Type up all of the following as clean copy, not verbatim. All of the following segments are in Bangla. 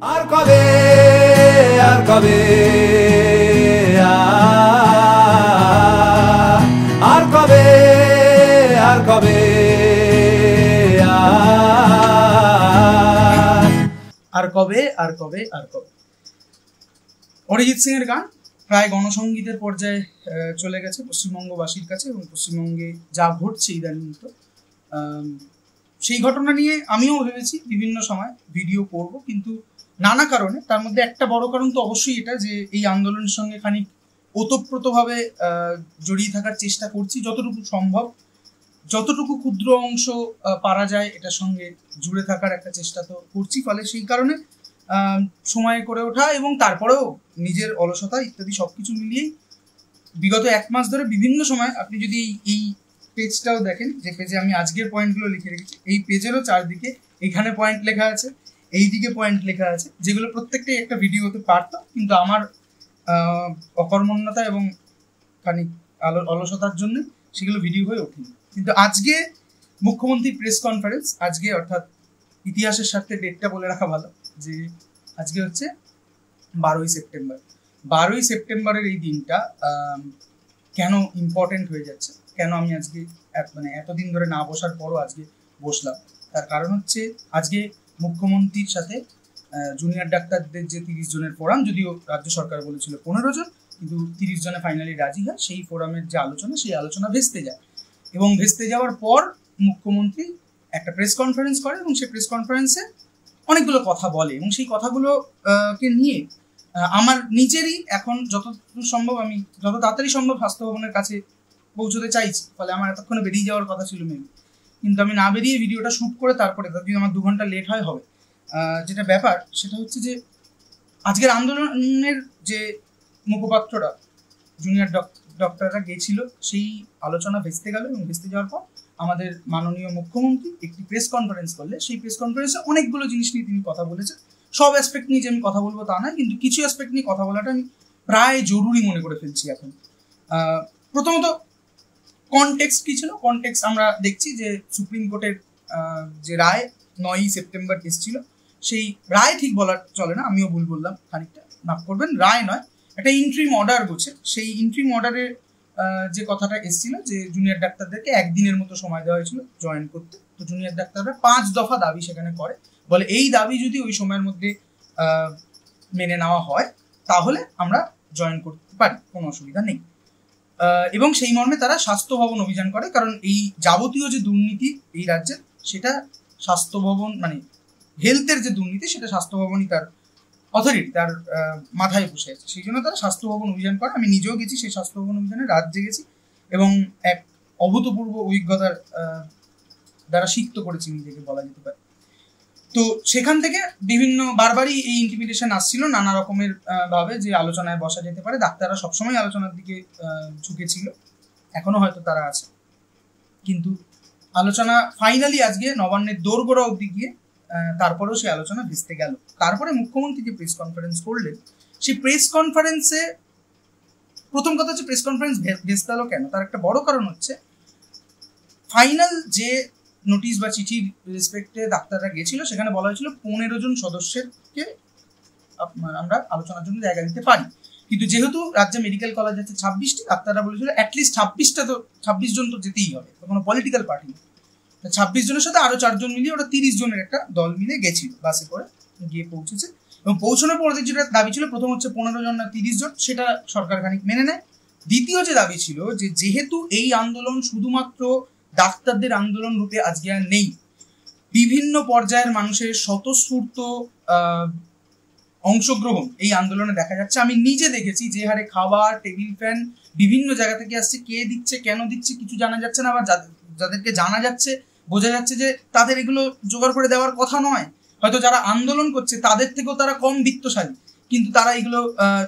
আর কবে আর কবে আর কবে আর কবে আর কবে আর কবে আর কবে অরিজিৎ সিং এর গান প্রায় গণসঙ্গীতের পর্যায়ে চলে গেছে পশ্চিমবঙ্গবাসীর কাছে এবং পশ্চিমবঙ্গে যা ঘটছে ইদানিং সেই ঘটনা নিয়ে আমিও ভেবেছি বিভিন্ন সময় ভিডিও করব, কিন্তু নানা কারণে, তার মধ্যে একটা বড় কারণ তো অবশ্যই এটা যে এই আন্দোলনের সঙ্গে খানিক ওতপ্রোতভাবে জড়িয়ে থাকার চেষ্টা করছি যতটুকু সম্ভব, যতটুকু ক্ষুদ্র অংশ পারা যায় এটার সঙ্গে জুড়ে থাকার একটা চেষ্টা তো করছি। ফলে সেই কারণে সময় করে ওঠা এবং তারপরেও নিজের অলসতা ইত্যাদি সবকিছু মিলিয়েই বিগত এক মাস ধরে বিভিন্ন সময় আপনি যদি এই পেজটাও দেখেন, যে পেজে আমি আজকের পয়েন্টগুলো লিখে রেখেছি, এই পেজেরও চারদিকে এখানে পয়েন্ট লেখা আছে, এই দিকে পয়েন্ট লেখা আছে, যেগুলো প্রত্যেকটাই একটা ভিডিও হতে পারতো, কিন্তু আমার অকর্মণ্যতা এবং খানিক অলসতার জন্য সেগুলো ভিডিও হয়ে ওঠেনি। কিন্তু আজকে মুখ্যমন্ত্রীর প্রেস কনফারেন্স, আজকে অর্থাৎ ইতিহাসের সাথে ডেটটা বলে রাখা ভালো যে আজকে হচ্ছে 12ই সেপ্টেম্বর। 12ই সেপ্টেম্বরের এই দিনটা কেন ইম্পর্টেন্ট হয়ে যাচ্ছে, কেন আমি আজকে এতদিন ধরে না বসার পরও আজকে বসলাম, তার কারণ হচ্ছে আজকে মুখ্যমন্ত্রীর সাথে জুনিয়র ডাক্তারদের যে 30 জনের ফোরাম, যদিও রাজ্য সরকার বলেছিল 15 জন, কিন্তু 30 জনে ফাইনালি রাজি হয়। সেই ফোরামের যে আলোচনা, সেই আলোচনা ভেস্তে যায় এবং ভেস্তে যাওয়ার পর মুখ্যমন্ত্রী একটা প্রেস কনফারেন্স করে এবং সেই প্রেস কনফারেন্সে অনেকগুলো কথা বলে এবং সেই কথাগুলোকে নিয়ে আমার নিজেরই এখন যতদূর সম্ভব আমি যত তাড়াতাড়ি সম্ভব স্বাস্থ্য ভবনের কাছে পৌঁছতে চাইছি। ফলে আমার এতক্ষণে বেরিয়ে যাওয়ার কথা ছিল মেবি, কিন্তু আমি না বেরিয়ে ভিডিওটা শ্যুট করে তারপরে যদি আমার 2 ঘন্টা লেট হয় হবে। যেটা ব্যাপার সেটা হচ্ছে যে আজকের আন্দোলনের যে মুখপাত্ররা জুনিয়র ডক্টররা গেছিল, সেই আলোচনা ভেস্তে গেল এবং ভেস্তে যাওয়ার পর আমাদের মাননীয় মুখ্যমন্ত্রী একটি প্রেস কনফারেন্স করলে সেই প্রেস কনফারেন্সে অনেকগুলো জিনিস নিয়ে তিনি কথা বলেছেন। সব অ্যাসপেক্ট নিয়ে যে আমি কথা বলবো তা নয়, কিন্তু কিছু অ্যাসপেক্ট নিয়ে কথা বলাটা আমি প্রায় জরুরি মনে করে ফেলছি এখন। প্রথমত কনটেক্সট কী ছিল? কনটেক্সট আমরা দেখছি যে সুপ্রিম কোর্টের যে রায় 9ই সেপ্টেম্বর এসেছিল, সেই রায় ঠিক বলার চলে না, আমিও ভুল বললাম, খানিকটা মাফ করবেন, রায় নয়, একটা ইন্ট্রিম অর্ডার বলছে। সেই ইন্ট্রিম অর্ডারের যে কথাটা এসেছিল যে জুনিয়র ডাক্তারদেরকে 1 দিনের মতো সময় দেওয়া হয়েছিল জয়েন করতে, তো জুনিয়র ডাক্তাররা 5 দফা দাবি সেখানে করে, বলে এই দাবি যদি ওই সময়ের মধ্যে মেনে নেওয়া হয় তাহলে আমরা জয়েন করতে পারি, কোনো অসুবিধা নেই। এবং সেই মর্মে তারা স্বাস্থ্য ভবন অভিযান করে, কারণ এই যাবতীয় যে দুর্নীতি এই রাজ্যের, সেটা স্বাস্থ্য ভবন হেলথের যে দুর্নীতি, সেটা স্বাস্থ্য ভবনই তার অথরিটি, তার মাথায় বসে আছে। সেই জন্য তারা স্বাস্থ্য ভবন অভিযান করে। আমি নিজেও গেছি সেই স্বাস্থ্য ভবন অভিযানে, রাত জেগেছি এবং এক অভূতপূর্ব অভিজ্ঞতার দ্বারা সিক্ত করেছি নিজেকে বলা যেতে পারে। তো সেখান থেকে বিভিন্ন বারবারই এই ইন্টিমিডেশন আসছিল নানা রকমের ভাবে যে আলোচনায় বসা যেতে পারে। ডাক্তাররা সবসময় আলোচনার দিকে ঝুঁকেছিল, এখনো হয়তো তারা আছে, কিন্তু আলোচনা ফাইনালি আজকে নবান্নের দোরগোড়া অবধি গিয়ে তারপরেও সেই আলোচনা ভেস্তে গেল। তারপরে মুখ্যমন্ত্রী যে প্রেস কনফারেন্স করলেন, সেই প্রেস কনফারেন্সে প্রথম কথা হচ্ছে প্রেস কনফারেন্স ভেস্তে গেল কেন, তার একটা বড় কারণ হচ্ছে ফাইনাল যে নোটিশ বা চিঠির রেসপেক্টে ডাক্তাররা গেছিল, সেখানে বলা হয়েছিল 15 জন সদস্যকে আমরা আলোচনার জন্য জায়গা দিতে পারি, কিন্তু যেহেতু রাজ্যে মেডিকেল কলেজ আছে 26টি, ডাক্তাররা বলেছিল অ্যাটলিস্ট 26 জন তো যেতেই হবে, কোনো পলিটিক্যাল পার্টি নেই। 26 জনের সাথে আরো 4 জন মিলিয়ে ওরা 30 জনের একটা দল মিলে গেছিল, বাসে করে গিয়ে পৌঁছেছে এবং পৌঁছানোর পর যেটা দাবি ছিল, প্রথম হচ্ছে 15 জন না 30 জন, সেটা সরকার খানিক মেনে নেয়। দ্বিতীয় যে দাবি ছিল যে যেহেতু এই আন্দোলন শুধুমাত্র ডাক্তারদের আন্দোলন রূপে আজকে আর নেই, বিভিন্ন পর্যায়ের মানুষের স্বতঃস্ফূর্ত অংশগ্রহণ এই আন্দোলনে দেখা যাচ্ছে। আমি নিজে দেখেছি যে হারে খাবার, টেবিল ফ্যান বিভিন্ন জায়গা থেকে আসছে, কে দিচ্ছে, কেন দিচ্ছে কিছু জানা যাচ্ছে না, আবার যাদেরকে জানা যাচ্ছে বোঝা যাচ্ছে যে তাদের এগুলো জোগাড় করে দেওয়ার কথা নয়, হয়তো যারা আন্দোলন করছে তাদের থেকেও তারা কম বিত্তশালী, কিন্তু তারা এগুলো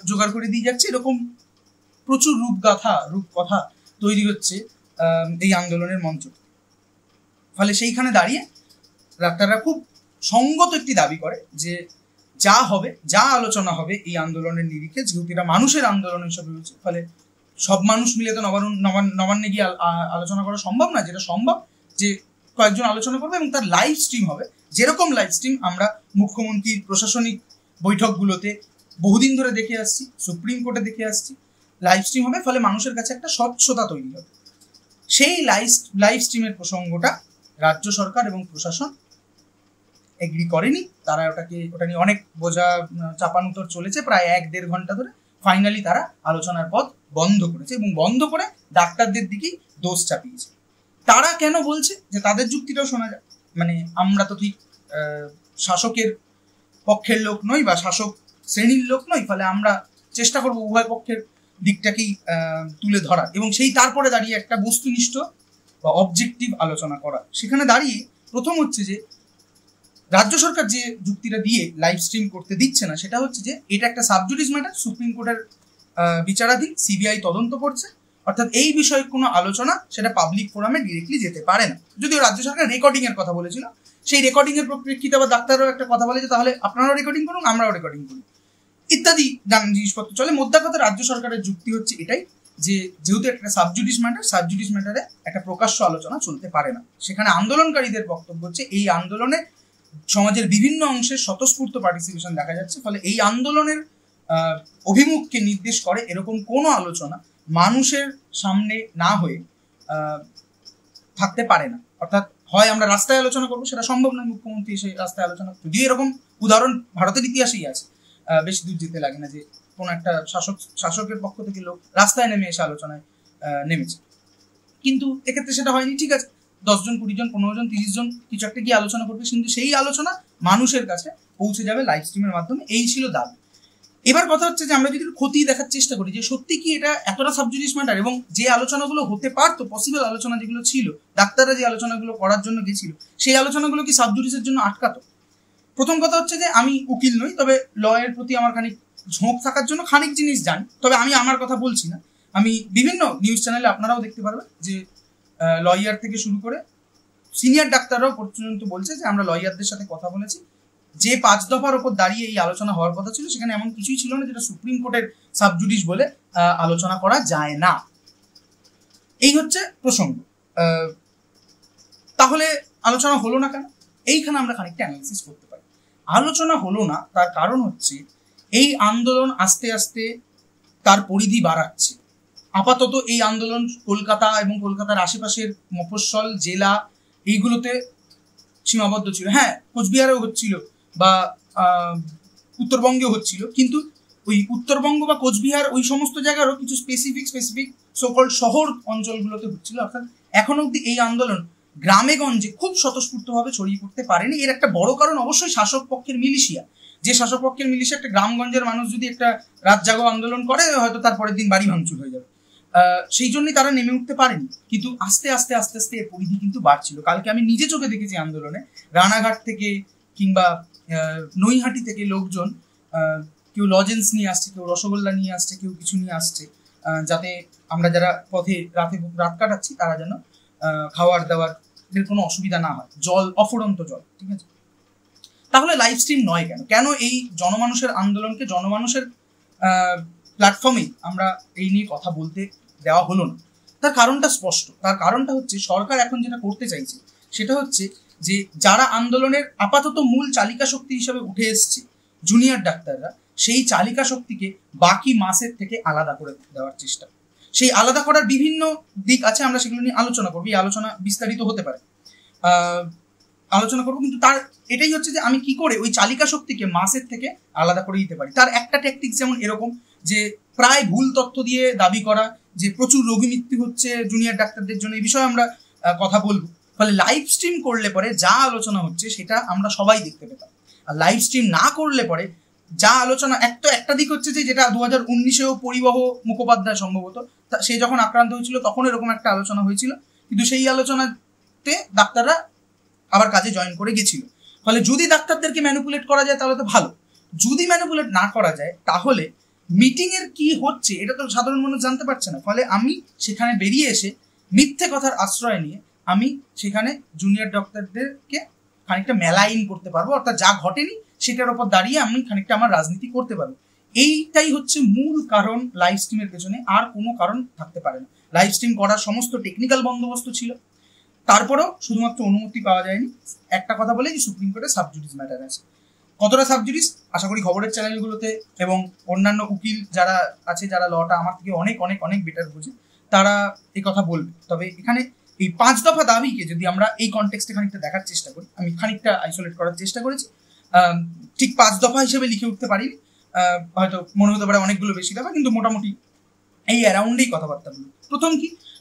জোগাড় করে দিয়ে যাচ্ছে। এরকম প্রচুর রূপকথা তৈরি হচ্ছে এই আন্দোলনের মঞ্চ। ফলে সেইখানে দাঁড়িয়ে ডাক্তাররা খুব সঙ্গত একটি দাবি করে যে যা হবে, যা আলোচনা হবে এই আন্দোলনের নিরিখে, যেহেতু এটা মানুষের আন্দোলন হিসেবে হয়েছে, ফলে সব মানুষ মিলে তো নবান্নে গিয়ে আলোচনা করা সম্ভব না। যেটা সম্ভব যে কয়েকজন আলোচনা করবে এবং তার লাইভ স্ট্রিম হবে, যেরকম লাইভ স্ট্রিম আমরা মুখ্যমন্ত্রীর প্রশাসনিক বৈঠকগুলোতে বহুদিন ধরে দেখে আসছি, সুপ্রিম কোর্টে দেখে আসছি, লাইভ স্ট্রিম হবে, ফলে মানুষের কাছে একটা স্বচ্ছতা তৈরি হবে। সেই লাইভ স্ট্রিমের প্রসঙ্গটা রাজ্য সরকার এবং প্রশাসন এগ্রি করেনি। তারা ওটা নিয়ে অনেক বোঝা চাপানুতর চলেছে প্রায় 1-1.5 ঘন্টা ধরে। ফাইনালি তারা আলোচনার পথ বন্ধ করেছে এবং বন্ধ করে ডাক্তারদের দিকেই দোষ চাপিয়েছে। তারা কেন বলছে, যে তাদের যুক্তিটাও শোনা যায়, মানে আমরা তো ঠিক শাসকের পক্ষের লোক নই বা শাসক শ্রেণীর লোক নই, ফলে আমরা চেষ্টা করবো উভয় পক্ষের দিকটাকেই তুলে ধরা এবং সেই তারপরে দাঁড়িয়ে একটা বস্তুনিষ্ঠ বা অবজেক্টিভ আলোচনা করা। সেখানে দাঁড়িয়ে প্রথম হচ্ছে যে রাজ্য সরকার যে যুক্তিটা দিয়ে লাইভ স্ট্রিম করতে দিচ্ছে না, সেটা হচ্ছে যে এটা একটা সাবজুডিস ম্যাটার, সুপ্রিম কোর্টের বিচারাধীন, সিবিআই তদন্ত করছে, অর্থাৎ এই বিষয়ে কোনো আলোচনা সেটা পাবলিক ফোরামে ডিরেক্টলি যেতে পারে না। যদিও রাজ্য সরকার রেকর্ডিং এর কথা বলেছিল, সেই রেকর্ডিং এর প্রেক্ষিতে আবার ডাক্তাররাও একটা কথা বলে যে তাহলে আপনারাও রেকর্ডিং করুন, আমরাও রেকর্ডিং করি, ইত্যাদি জিনিসপত্র চলে। মোদ্দা কথা রাজ্য সরকারের যুক্তি হচ্ছে এটাই, যে যেহেতু একটা সাবজুডিস ম্যাটারে একটা প্রকাশ্য আলোচনা চলতে পারে না। সেখানে আন্দোলনকারীদের বক্তব্য হচ্ছে এই আন্দোলনে সমাজের বিভিন্ন অংশের স্বতঃস্ফূর্ত পার্টিসিপেশন দেখা যাচ্ছে, ফলে এই আন্দোলনের অভিমুখকে নির্দেশ করে এরকম কোনো আলোচনা মানুষের সামনে না হয়ে থাকতে পারে না। অর্থাৎ হয় আমরা রাস্তায় আলোচনা করবো, সেটা সম্ভব নয়, মুখ্যমন্ত্রী এসে রাস্তায় আলোচনা, যদি এরকম উদাহরণ ভারতের ইতিহাসেই আছে, বেশি দূর যেতে লাগে না যে কোনো একটা শাসকের পক্ষ থেকে লোক রাস্তায় নেমে এসে আলোচনায় নেমেছে। কিন্তু এক্ষেত্রে সেটা হয়নি। ঠিক আছে, 10 জন 20 জন 15 জন 30 জন কিছু একটা গিয়ে আলোচনা করবে, কিন্তু সেই আলোচনা মানুষের কাছে পৌঁছে যাবে লাইভ স্ট্রিমের মাধ্যমে, এই ছিল দাবি। এবার কথা হচ্ছে যে আমরা যদি ক্ষতি দেখার চেষ্টা করি যে সত্যি কি এটা এতটা সাবজুডিস ম্যাটার, এবং যে আলোচনাগুলো হতে পারতো, পসিবল আলোচনা যেগুলো ছিল, ডাক্তাররা যে আলোচনাগুলো করার জন্য গেছিল, সেই আলোচনাগুলো কি সাবজুডিসের জন্য আটকাতো? প্রথম কথা হচ্ছে যে আমি উকিল নই, তবে লয়ের প্রতি আমার খানিক ঝোঁক থাকার জন্য খানিক জিনিস জানি। তবে আমি আমার কথা বলছি না, আমি বিভিন্ন নিউজ চ্যানেলে আপনারাও দেখতে পারবেন যে লয়ার থেকে শুরু করে সিনিয়র ডাক্তাররাও পর্যন্ত বলছে যে আমরা লয়ারদের সাথে কথা বলেছি, যে 5 দফার ওপর দাঁড়িয়ে এই আলোচনা হওয়ার কথা ছিল সেখানে এমন কিছুই ছিল না যেটা সুপ্রিম কোর্টের সাবজুডিস বলে আলোচনা করা যায় না। এই হচ্ছে প্রসঙ্গ। তাহলে আলোচনা হলো না কেন? এইখানে আমরা খানিকটা অ্যানালিসিস করতে পারি। আলোচনা হলো না তার কারণ হচ্ছে এই আন্দোলন আস্তে আস্তে তার পরিধি বাড়াচ্ছে। আপাতত এই আন্দোলন কলকাতা এবং কলকাতার আশেপাশের মফস্বল জেলা এইগুলোতে সীমাবদ্ধ ছিল। হ্যাঁ, কোচবিহারেও হচ্ছিল বা উত্তরবঙ্গেও হচ্ছিল, কিন্তু ওই উত্তরবঙ্গ বা কোচবিহার ওই সমস্ত জায়গারও কিছু স্পেসিফিক সকল শহর অঞ্চলগুলোতে হচ্ছিল। অর্থাৎ এখন অব্দি এই আন্দোলন গ্রামে গঞ্জে খুব স্বতঃস্ফূর্তভাবে ছড়িয়ে পড়তে পারেনি। এর একটা বড় কারণ অবশ্যই শাসক পক্ষের মিলিশিয়া। যে শাসক পক্ষের মিলিশিয়া একটা গ্রামগঞ্জের মানুষ যদি একটা রাত জাগো আন্দোলন করে, হয়তো তারপরের দিন বাড়ি ভাঙচুর হয়ে যাবে, সেই জন্যই তারা নেমে উঠতে পারেনি। কিন্তু আস্তে আস্তে এর পরিধি কিন্তু বাড়ছিল। কালকে আমি নিজে চোখে দেখেছি আন্দোলনে রানাঘাট থেকে কিংবা নৈহাটি থেকে লোকজন কেউ লজেন্স নিয়ে আসছে, কেউ রসগোল্লা নিয়ে আসছে, কেউ কিছু নিয়ে আসছে, যাতে আমরা যারা পথে রাত কাটাচ্ছি তারা যেন খাওয়ার দাওয়ার কোনো অসুবিধা না হয়, জল, অফুরন্ত জল। ঠিক আছে, তাহলে লাইভ স্ট্রিম নয় কেন? কেন এই জনমানুষের আন্দোলনকে জনমানুষের প্ল্যাটফর্মেই আমরা এই নিয়ে কথা বলতে দেওয়া হলো না? তার কারণটা স্পষ্ট। তার কারণটা হচ্ছে সরকার এখন যেটা করতে চাইছে সেটা হচ্ছে যে যারা আন্দোলনের আপাতত মূল চালিকা শক্তি হিসেবে উঠে এসছে জুনিয়র ডাক্তাররা, সেই চালিকা শক্তিকে বাকি মাসের থেকে আলাদা করে দেওয়ার চেষ্টা। সেই আলাদা করার বিভিন্ন দিক আছে, আমরা সেগুলো নিয়ে আলোচনা করবো। এই আলোচনা বিস্তারিত হতে পারে, আলোচনা করবো, কিন্তু তার এটাই হচ্ছে যে আমি কি করে ওই চালিকা শক্তিকে মাসের থেকে আলাদা করে দিতে পারি। তার একটা টেকনিক যেমন এরকম যে প্রায় ভুল তথ্য দিয়ে দাবি করা যে প্রচুর রোগী মৃত্যু হচ্ছে জুনিয়র ডাক্তারদের জন্য, এই বিষয়ে আমরা কথা বলবো। ফলে লাইভ স্ট্রিম করলে পরে যা আলোচনা হচ্ছে সেটা আমরা সবাই দেখতে পেতাম। আর লাইভ স্ট্রিম না করলে পরে যা আলোচনা, একটা দিক হচ্ছে যে যেটা 2019-এও পরিবহ মুখোপাধ্যায় সম্ভবত সে যখন আক্রান্ত হয়েছিল তখন এরকম একটা আলোচনা হয়েছিল, কিন্তু সেই আলোচনাতে ডাক্তাররা আবার কাজে জয়েন করে গেছিল। ফলে যদি ডাক্তারদেরকে ম্যানিপুলেট করা যায় তাহলে তো ভালো, যদি ম্যানিপুলেট না করা যায় তাহলে মিটিং এর কি হচ্ছে এটা তো সাধারণ মানুষ জানতে পারছে না। ফলে আমি সেখানে বেরিয়ে এসে মিথ্যে কথার আশ্রয় নিয়ে আমি সেখানে জুনিয়র ডক্টরদেরকে খানিকটা মেলাইন করতে পারবো, অর্থাৎ যা ঘটেনি সেটার উপর দাঁড়িয়ে আমি খানিকটা আমার রাজনীতি করতে পারবো। এইটাই হচ্ছে মূল কারণ লাইভ স্ট্রিমের পেছনে, আর কোনো কারণ থাকতে পারে না। লাইভ স্ট্রিম করার সমস্ত টেকনিক্যাল বন্দোবস্ত ছিল, তারপরেও শুধুমাত্র অনুমতি পাওয়া যায়নি। একটা কথা বলে যে সুপ্রিম কোর্টে সাবজুডিস ম্যাটার আছে, কতটা সাবজুডিস আশা করি খবরের চ্যানেলগুলোতে এবং অন্যান্য উকিল যারা আছে, যারা লটা আমার থেকে অনেক অনেক অনেক বেটার বোঝে, তারা এই কথা বলবে। তবে এখানে এই 5 দফা দাবিকে যদি আমরা এই কনটেক্সটে খানিকটা দেখার চেষ্টা করি, আমি খানিকটা আইসোলেট করার চেষ্টা করেছি। ঠিক 5 দফা হিসেবে লিখে উঠতে পারিনি, হয়তো মনে হতে পারে অনেকগুলো বেশি দফা, কিন্তু মোটামুটি এই অ্যারাউন্ডেই কথাবার্তা বলি।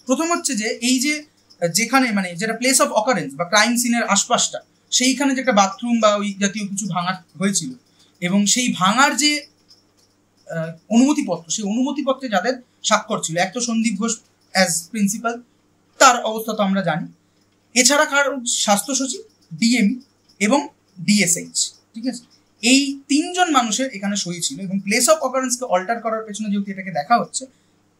প্রথম হচ্ছে যে এই যে যেখানে মানে যেটা প্লেস অফ অকারেন্স বা ক্রাইম সিনের আশপাশটা, সেইখানে যে একটা বাথরুম বা ওই জাতীয় কিছু ভাঙা হয়েছিল, এবং সেই ভাঙার যে অনুমতিপত্র, সেই অনুমতিপত্রে যাদের স্বাক্ষর ছিল, এক তো সন্দীপ ঘোষ অ্যাজ প্রিন্সিপাল, তার অবস্থা তো আমরা জানি, এছাড়া কার স্বাস্থ্য সচিব, ডিএমই এবং ডিএসএইচ, ঠিক আছে, এই 3 জন মানুষের এখানে সই ছিল। এবং প্লেস অফ অকারেন্সকে অল্টার করার পেছনে যেহেতু এটাকে দেখা হচ্ছে,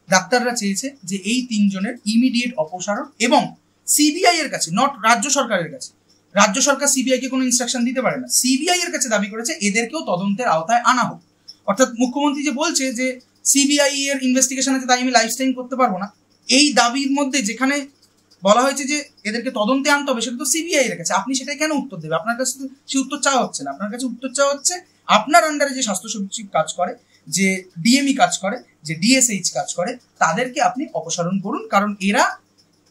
ডাক্তাররা চেয়েছে যে এই 3 জনের ইমিডিয়েট অপসারণ এবং সিবিআই এর কাছে, নট রাজ্য সরকারের কাছে, রাজ্য সরকার সিবিআই কে কোনো ইনস্ট্রাকশন দিতে পারে না, সিবিআই এর কাছে দাবি করেছে এদেরকেও তদন্তের আওতায় আনা হোক। অর্থাৎ মুখ্যমন্ত্রী যে বলছে যে সিবিআই এর ইনভেস্টিগেশন আছে তাই আমি লাইফ টাইম করতে পারবো না, এই দাবির মধ্যে যেখানে বলা হয়েছে যে এদেরকে তদন্তে আনতে হবে, সেটা তো সিবিআই এর কাছে, আপনি সেটাই কেন উত্তর দেবে? আপনার কাছে সে উত্তর চাওয়া হচ্ছে না, আপনার কাছে উত্তর চাওয়া হচ্ছে আপনার আন্ডারে যে স্বাস্থ্য সচিব কাজ করে, যে ডিএমই কাজ করে, যে ডিএসএইচ কাজ করে, তাদেরকে আপনি অপসারণ করুন, কারণ এরা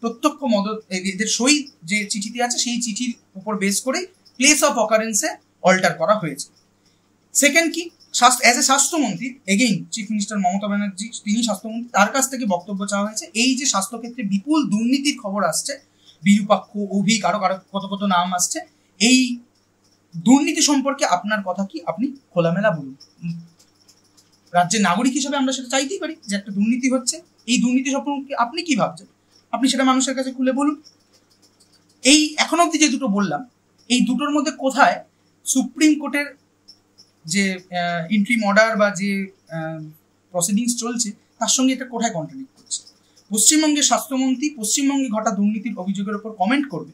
প্রত্যক্ষ মদত, এদের সই যে চিঠিতে আছে সেই চিঠির উপর বেস করেই প্লেস অফ অকারেন্সে অল্টার করা হয়েছে। সেকেন্ড কি, অ্যাজ এ স্বাস্থ্যমন্ত্রী, again chief minister Mamata Banerjee, তিনি স্বাস্থ্যমন্ত্রী, তার কাছ থেকে বক্তব্য চাওয়া হয়েছে। এই যে স্বাস্থ্যক্ষেত্রে বিপুল দুর্নীতির খবর আসছে, বিরূপাক্ষ, অভিক, আরো কত নাম আসছে, এই দুর্নীতি সম্পর্কে আপনার কথা কি, আপনি খোলামেলা বলুন। রাজ্যের নাগরিক হিসেবে আমরা সেটা চাইতেই পারি যে একটা দুর্নীতি হচ্ছে, এই দুর্নীতি সম্পর্কে আপনি কি ভাবছেন, আপনি সেটা মানুষের কাছে খুলে বলুন। এই এখন অব্দি যে দুটো বললাম, এই দুটোর মধ্যে কোথায় সুপ্রিম কোর্টের যে ইন্ট্রিম অর্ডার বা যে প্রসিডিংস চলছে তার সঙ্গে এটা কোথায় কন্ট্রাডিক্ট করছে? পশ্চিমবঙ্গের স্বাস্থ্যমন্ত্রী পশ্চিমবঙ্গে ঘটা দুর্নীতির অভিযোগের উপর কমেন্ট করবে,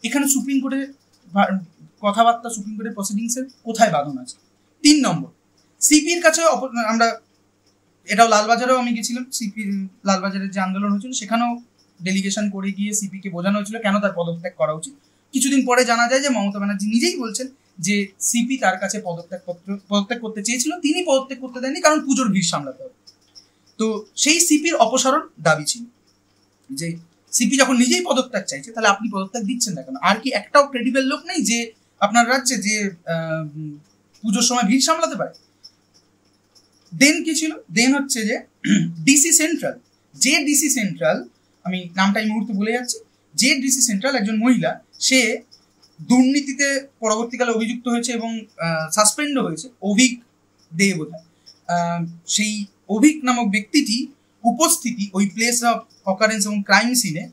এখানে সুপ্রিম কোর্টের কথাবার্তা, সুপ্রিম কোর্টের প্রসিডিংসের কোথায় বাঁধন আছে? 3 নম্বর, সিপির কাছে আমরা, এটাও লালবাজারেও আমি গেছিলাম, সিপি লালবাজারের যে আন্দোলন হয়েছিল সেখানেও ডেলিগেশন করে গিয়ে সিপিকে বোঝানো হয়েছিল কেন তার পদত্যাগ করা উচিত। কিছুদিন পরে জানা যায় যে মমতা ব্যানার্জি নিজেই বলছেন যে সিপি তার কাছে পদত্যাগ করতে চেয়েছিল, তিনি পদত্যাগ করতে দেননি কারণ পুজোর ভিড় সামলাতে হবে। তো সেই সিপির অপসারণ দাবি ছিল, যে সিপি যখন নিজেই পদত্যাগ চাইছে তাহলে আপনি পদত্যাগ দিচ্ছেন না কেন? আর কি একটাও ক্রেডিবল লোক নেই যে আপনার রাজ্যে যে পুজোর সময় ভিড় সামলাতে পারে? দেন কি ছিল? দেন হচ্ছে যে ডিসি সেন্ট্রাল, যে ডিসি সেন্ট্রাল, আমি নামটা এই মুহূর্তে বলে যাচ্ছি, যে ডিসি সেন্ট্রাল একজন মহিলা, সে দুর্নীতিতে পরবর্তীকালে অভিযুক্ত হয়েছে এবং সাসপেন্ডও হয়েছে, অভিক দে বোধহয়, সেই অভিক নামক ব্যক্তিটি উপস্থিতি ওই প্লেস অফ অকারেন্স এবং ক্রাইম সিনে,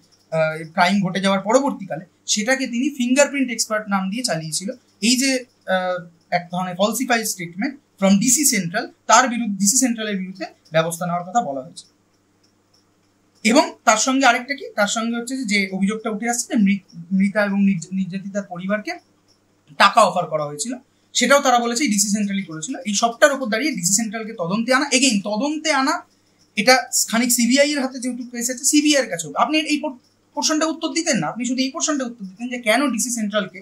ক্রাইম ঘটে যাওয়ার পরবর্তীকালে, সেটাকে তিনি ফিঙ্গারপ্রিন্ট এক্সপার্ট নাম দিয়ে চালিয়েছিল। এই যে এক ধরনের ফলসিফাইড স্টেটমেন্ট ফ্রম ডিসি সেন্ট্রাল, তার বিরুদ্ধে, ডিসি সেন্ট্রালের বিরুদ্ধে ব্যবস্থা নেওয়ার কথা বলা হয়েছে। এবং তার সঙ্গে আরেকটা কি, তার সঙ্গে হচ্ছে যে অভিযোগটা উঠে আসছে যে মৃতা এবং নির্যাতিতার পরিবারকে টাকা অফার করা হয়েছিল, সেটাও তারা বলেছে ডিসি সেন্ট্রালই করেছিল। এই সবটার উপর দাঁড়িয়ে ডিসি সেন্ট্রালকে তদন্তে আনা, এগেইন তদন্তে আনা, এটা খানিক সিবিআই এর হাতে যেহেতু কেস আছে, সিবিআই এর কাছেও আপনি এই পোর্শনটা উত্তর দিতেন না, আপনি শুধু এই পোর্শনটা উত্তর দিতেন যে কেন ডিসি সেন্ট্রালকে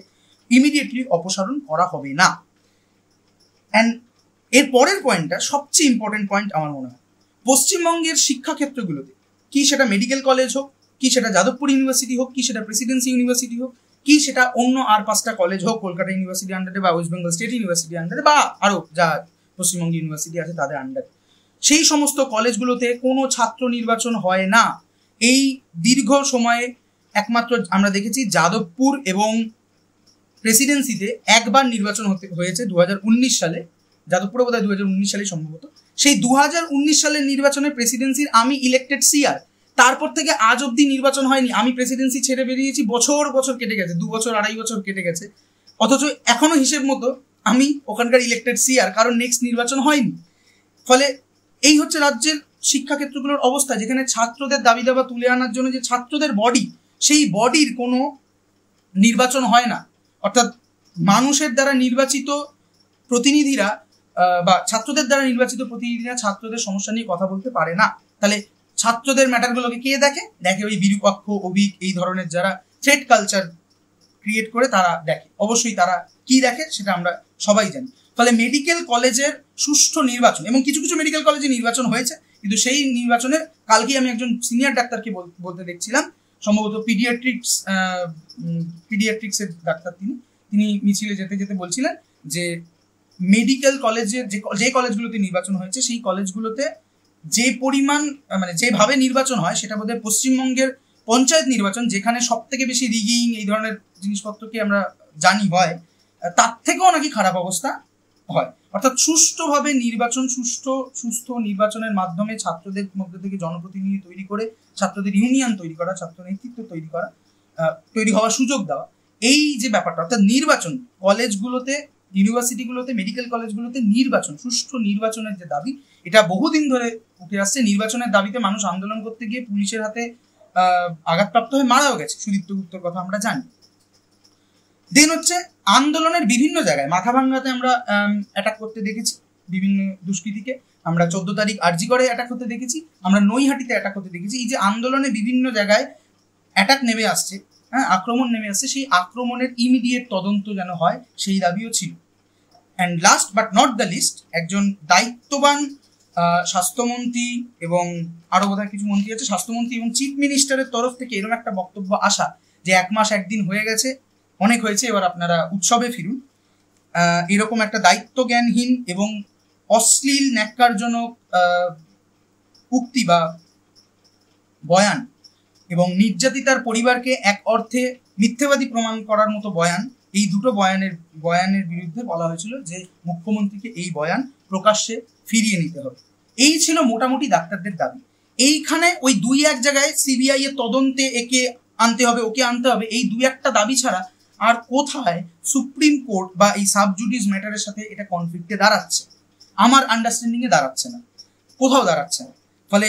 ইমিডিয়েটলি অপসারণ করা হবে না। অ্যান্ড এর পরের পয়েন্টটা সবচেয়ে ইম্পর্টেন্ট পয়েন্ট আমার মনে হয়, পশ্চিমবঙ্গের শিক্ষাক্ষেত্রগুলোতে, কি সেটা মেডিকেল কলেজ হোক, কি সেটা যাদবপুর ইউনিভার্সিটি হোক, কি সেটা প্রেসিডেন্সি ইউনিভার্সিটি হোক, কি সেটা অন্য আর 5টা কলেজ হোক, কলকাতা ইউনিভার্সিটি আন্ডারে বা ওয়েস্ট বেঙ্গল স্টেট ইউনিভার্সিটি আন্ডারে বা আরও যা পশ্চিমবঙ্গ ইউনিভার্সিটি আছে তাদের আন্ডারে, সেই সমস্ত কলেজগুলোতে কোনো ছাত্র নির্বাচন হয় না। এই দীর্ঘ সময়ে একমাত্র আমরা দেখেছি যাদবপুর এবং প্রেসিডেন্সিতে একবার নির্বাচন হয়েছে 2019 সালে, যাদবপুরে বোধহয় 2019 সালে সম্ভবত। সেই 2019 সালের নির্বাচনে প্রেসিডেন্সির আমি ইলেক্টেড সিআর, তারপর থেকে আজ অব্দি নির্বাচন হয়নি। আমি প্রেসিডেন্সি ছেড়ে বেরিয়েছি, বছর কেটে গেছে, 2 বছর 2.5 বছর কেটে গেছে, অথচ এখনো হিসেব মতো আমি ওখানকার ইলেক্টেড সিআর, কারণ নেক্সট নির্বাচন হয়নি। ফলে এই হচ্ছে রাজ্যের শিক্ষাক্ষেত্রগুলোর অবস্থা, যেখানে ছাত্রদের দাবি দাবা তুলে আনার জন্য যে ছাত্রদের বডি, সেই বডির কোনো নির্বাচন হয় না। অর্থাৎ মানুষের দ্বারা নির্বাচিত প্রতিনিধিরা বা ছাত্রদের দ্বারা নির্বাচিত প্রতিনিধিরা ছাত্রদের সমস্যা নিয়ে কথা বলতে পারে না। তাহলে ছাত্রদের ম্যাটারগুলোকে কে দেখে? ওই বিরূপাক্ষ, অভিক, এই ধরনের যারা থ্রেট কালচার ক্রিয়েট করে তারা দেখে। অবশ্যই তারা কি দেখে সেটা আমরা সবাই জানি। ফলে মেডিকেল কলেজের সুষ্ঠু নির্বাচন, এবং কিছু কিছু মেডিকেল কলেজে নির্বাচন হয়েছে, কিন্তু সেই নির্বাচনের কালকে আমি একজন সিনিয়র ডাক্তারকে বলতে দেখছিলাম, সম্ভবত পিডিয়াট্রিক্সের ডাক্তার, তিনি মিছিলে যেতে যেতে বলছিলেন যে মেডিকেল কলেজের যে কলেজগুলোতে নির্বাচন হয়েছে সেই কলেজগুলোতে যে পরিমাণ মানে যেভাবে নির্বাচন হয় সেটা বোধহয় পশ্চিমবঙ্গের পঞ্চায়েত নির্বাচন, যেখানে সব থেকে বেশি রিগিং এই ধরনের জিনিসপত্রকে আমরা জানি হয়, তার থেকেও নাকি খারাপ অবস্থা হয়। অর্থাৎ সুষ্ঠুভাবে নির্বাচন, সুস্থ নির্বাচনের মাধ্যমে ছাত্রদের মধ্যে থেকে জনপ্রতিনিধি তৈরি করে, ছাত্রদের ইউনিয়ন তৈরি করা, ছাত্র নেতৃত্ব তৈরি হওয়ার সুযোগ দেওয়া, এই যে ব্যাপারটা, অর্থাৎ নির্বাচন কলেজগুলোতে, ইউনিভার্সিটিগুলোতে, মেডিকেল কলেজগুলোতে নির্বাচন, সুষ্ঠু নির্বাচনের যে দাবি, এটা বহুদিন ধরে উঠে আসছে। নির্বাচনের দাবিতে মানুষ আন্দোলন করতে গিয়ে পুলিশের হাতে আঘাতপ্রাপ্ত হয়ে মারাও গেছে, সুদীপ্ত গুপ্তর কথা আমরা জানি। দেন হচ্ছে আন্দোলনের বিভিন্ন জায়গায়, মাথাভাঙ্গাতে আমরা অ্যাটাক করতে দেখেছি বিভিন্ন দুষ্কৃতীকে, আমরা 14 তারিখ আরজি করে অ্যাটাক করতে দেখেছি, আমরা নৈহাটিতে অ্যাটাক করতে দেখেছি। এই যে আন্দোলনে বিভিন্ন জায়গায় অ্যাটাক নেমে আসছে, আক্রমণ নেমে আসছে, সেই আক্রমণের ইমিডিয়েট তদন্ত যেন হয় সেই দাবিও ছিল। And last but not the least, একজন দায়িত্ববান স্বাস্থ্যমন্ত্রী এবং আরো বোধহয় কিছু মন্ত্রী আছে, স্বাস্থ্যমন্ত্রী এবং চিফ মিনিস্টারের তরফ থেকে এরকম একটা বক্তব্য আসা যে 1 মাস 1 দিন হয়ে গেছে, অনেক হয়েছে, এবার আপনারা উৎসবে ফিরুন, এরকম একটা দায়িত্বজ্ঞানহীন এবং অশ্লীল ন্যাক্কারজনক উক্তি বা বয়ান, এবং নির্যাতিতার পরিবারকে এক অর্থে মিথ্যেবাদী প্রমাণ করার মতো বয়ান, এই দুটো বয়ানের বিরুদ্ধে বলা হয়েছিল যে মুখ্যমন্ত্রীকে এই বয়ান প্রকাশ্যে ফিরিয়ে নিতে হবে। এই ছিল মোটামুটি ডাক্তারদের দাবি। এইখানে ওই 2-1 জায়গায় সিবিআই এর তদন্তে একে আনতে হবে, ওকে আনতে হবে, এই 2-1টা দাবি ছাড়া আর কোথায় সুপ্রিম কোর্ট বা এই সাব জুডিস ম্যাটারের সাথে এটা কনফ্লিক্টে দাঁড়াচ্ছে? আমার আন্ডারস্ট্যান্ডিং এ দাঁড়াচ্ছে না, কোথাও দাঁড়াচ্ছে না। ফলে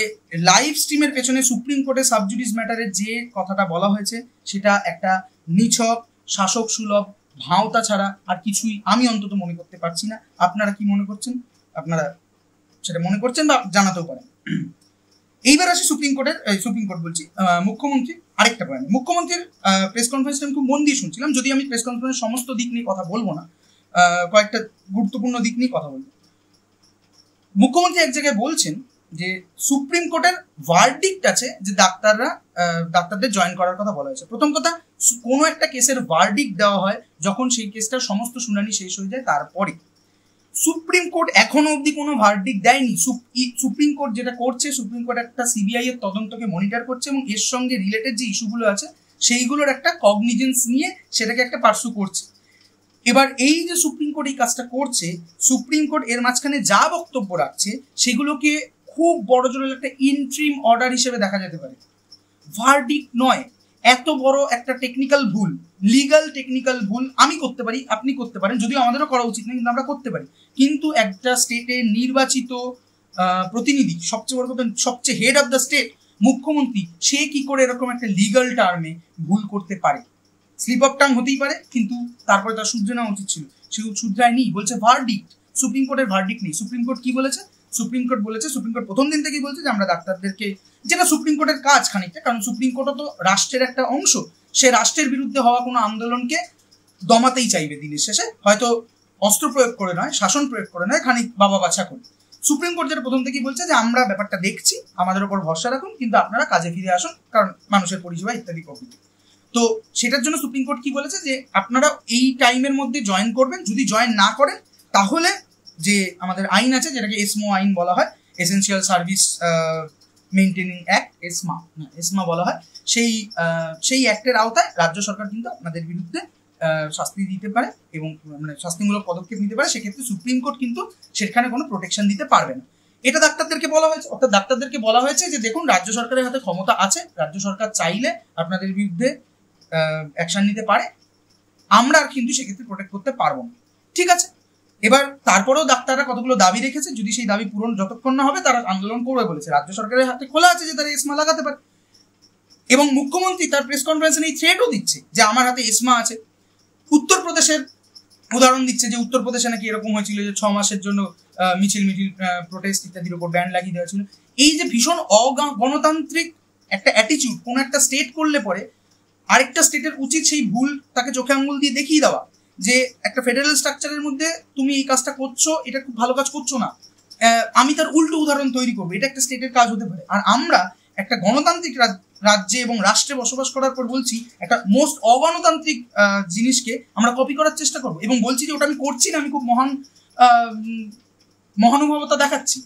লাইভ স্ট্রিমের পেছনে সুপ্রিম কোর্টের সাব জুডিস ম্যাটারে যে কথাটা বলা হয়েছে সেটা একটা নিছক শাসক সুলভ ভাওতা ছাড়া আর কিছুই আমি অন্তত মনে করতে পারছি না। আপনারা কি মনে করছেন? আপনারা সেটা মনে করছেন বা জানাতেও পারেন। এইবার আসি সুপ্রিম কোর্ট বলছি, মুখ্যমন্ত্রী আরেকটা পয়েন্ট। মুখ্যমন্ত্রীর প্রেস কনফারেন্সটা আমি খুব মন দিয়ে শুনছিলাম, যদি আমি প্রেস কনফারেন্সের সমস্ত দিক নিয়ে কথা বলবো না, কয়েকটা গুরুত্বপূর্ণ দিক নিয়ে কথা বলবো। মুখ্যমন্ত্রী এক জায়গায় বলছেন যে সুপ্রিম কোর্টের ভার্ডিক্ট আছে যে ডাক্তারদের জয়েন করার কথা বলা হয়েছে। প্রথম কথা, কোনো একটা কেসের ভার্ডিক্ট দেওয়া হয় যখন সেই কেসটার সমস্ত শুনানি শেষ হয়ে যায়, তারপরে। সুপ্রিম কোর্ট এখনো অবধি কোনো ভার্ডিক্ট দেয়নি। সুপ্রিম কোর্ট যেটা করছে, সুপ্রিম কোর্ট একটা সিবিআই এর তদন্তকে মনিটর করছে এবং এর সঙ্গে রিলেটেড যে ইস্যুগুলো আছে সেইগুলোর একটা কগনিজেন্স নিয়ে সেটাকে একটা পার্সু করছে। এবার এই যে সুপ্রিম কোর্ট এই কাজটা করছে, সুপ্রিম কোর্ট এর মাঝখানে যা বক্তব্য রাখছে সেগুলোকে খুব বড় জোর একটা ইন্ট্রিম অর্ডার হিসেবে দেখা যেতে পারে, ভার্ডিক্ট নয়। এত বড় একটা টেকনিক্যাল ভুল, লিগাল টেকনিক্যাল ভুল আমি করতে পারি, আপনি করতে পারেন, যদিও আমাদেরও করা উচিত না, কিন্তু আমরা করতে পারি। কিন্তু একটা স্টেটে নির্বাচিত প্রতিনিধি, সবচেয়ে বড় কথা সবচেয়ে হেড অফ দ্য স্টেট, মুখ্যমন্ত্রী, সে কি করে এরকম একটা লিগাল টার্মে ভুল করতে পারে? স্লিপ অফ টাং হতেই পারে, কিন্তু তারপরে তার শুধরে নেওয়া উচিত ছিল, সে শুধরায়নি। বলছে ভার্ডিক্ট, সুপ্রিম কোর্টের ভার্ডিক্ট নেই। সুপ্রিম কোর্ট কি বলেছে? সুপ্রিম কোর্ট প্রথম দিন থেকেই বলছে যে আমরা ডাক্তারদেরকে, যেটা সুপ্রিম কোর্টের কাজ খানিকটা, কারণ সুপ্রিম কোর্টও তো রাষ্ট্রের একটা অংশ, সে রাষ্ট্রের বিরুদ্ধে হওয়া কোনো আন্দোলনকে দমাতেই চাইবে দিনের শেষে, হয়তো অস্ত্র প্রয়োগ করে নয়, শাসন প্রয়োগ করে নয়, খানিক বাবা বাছা করে। সুপ্রিম কোর্ট যেটা প্রথম থেকেই বলছে যে আমরা ব্যাপারটা দেখছি, আমাদের উপর ভরসা রাখুন, কিন্তু আপনারা কাজে ফিরে আসুন, কারণ মানুষের পরিষেবা ইত্যাদি প্রভৃতি। তো সেটার জন্য সুপ্রিম কোর্ট কি বলেছে যে আপনারা এই টাইমের মধ্যে জয়েন করবেন, যদি জয়েন না করেন তাহলে যে আমাদের আইন আছে, যেটাকে এসমো আইন বলা হয়, essential service maintaining act, asthma বলা হয়, সেই অ্যাক্টের আওতায় রাজ্য সরকার কিন্তু আপনাদের বিরুদ্ধে শাস্তি দিতে পারে এবং মানে শাস্তিমূলক পদক্ষেপ নিতে পারে। সেক্ষেত্রে সুপ্রিম কোর্ট কিন্তু সেখানে কোনো প্রোটেকশন দিতে পারবে না। এটা ডাক্তারদেরকে বলা হয়েছে, অর্থাৎ ডাক্তারদেরকে বলা হয়েছে যে দেখুন, রাজ্য সরকারের হাতে ক্ষমতা আছে, রাজ্য সরকার চাইলে আপনাদের বিরুদ্ধে অ্যাকশন নিতে পারে, আমরা কিন্তু সেক্ষেত্রে প্রোটেক্ট করতে পারবো না। ঠিক আছে, এবার তারপরেও ডাক্তাররা কতগুলো দাবি রেখেছে, যদি সেই দাবি পূরণ যতক্ষণ না হবে তারা আন্দোলন করবে বলেছে। রাজ্য সরকারের হাতে খোলা আছে যে তারা এসমা লাগাতে পারে, এবং মুখ্যমন্ত্রী তার প্রেস কনফারেন্সে এই থ্রেটও দিচ্ছে যে আমার হাতে এসমা আছে। উত্তরপ্রদেশের উদাহরণ দিচ্ছে যে উত্তরপ্রদেশে নাকি এরকম হয়েছিল যে 6 মাসের জন্য মিছিল প্রোটেস্ট ইত্যাদির উপর ব্যান লাগিয়ে দেওয়া ছিল। এই যে ভীষণ অগণতান্ত্রিক একটা অ্যাটিচিউড কোনো একটা স্টেট করলে পরে আরেকটা স্টেটের উচিত সেই ভুল তাকে চোখে আঙুল দিয়ে দেখিয়ে দেওয়া, যে একটা ফেডারেল স্ট্রাকচারের মধ্যে তুমি এই কাজটা করছো, এটা খুব ভালো কাজ করছো না, আমি তার উল্টো উদাহরণ তৈরি করবো, এটা একটা স্টেটের কাজ হতে পারে। আর আমরা একটা গণতান্ত্রিক রাজ্যে এবং রাষ্ট্রে বসবাস করার পর বলছি একটা মোস্ট অগণতান্ত্রিক জিনিসকে আমরা কপি করার চেষ্টা করবো এবং বলছি যে ওটা আমি করছি না, আমি খুব মহানুভবতা দেখাচ্ছি।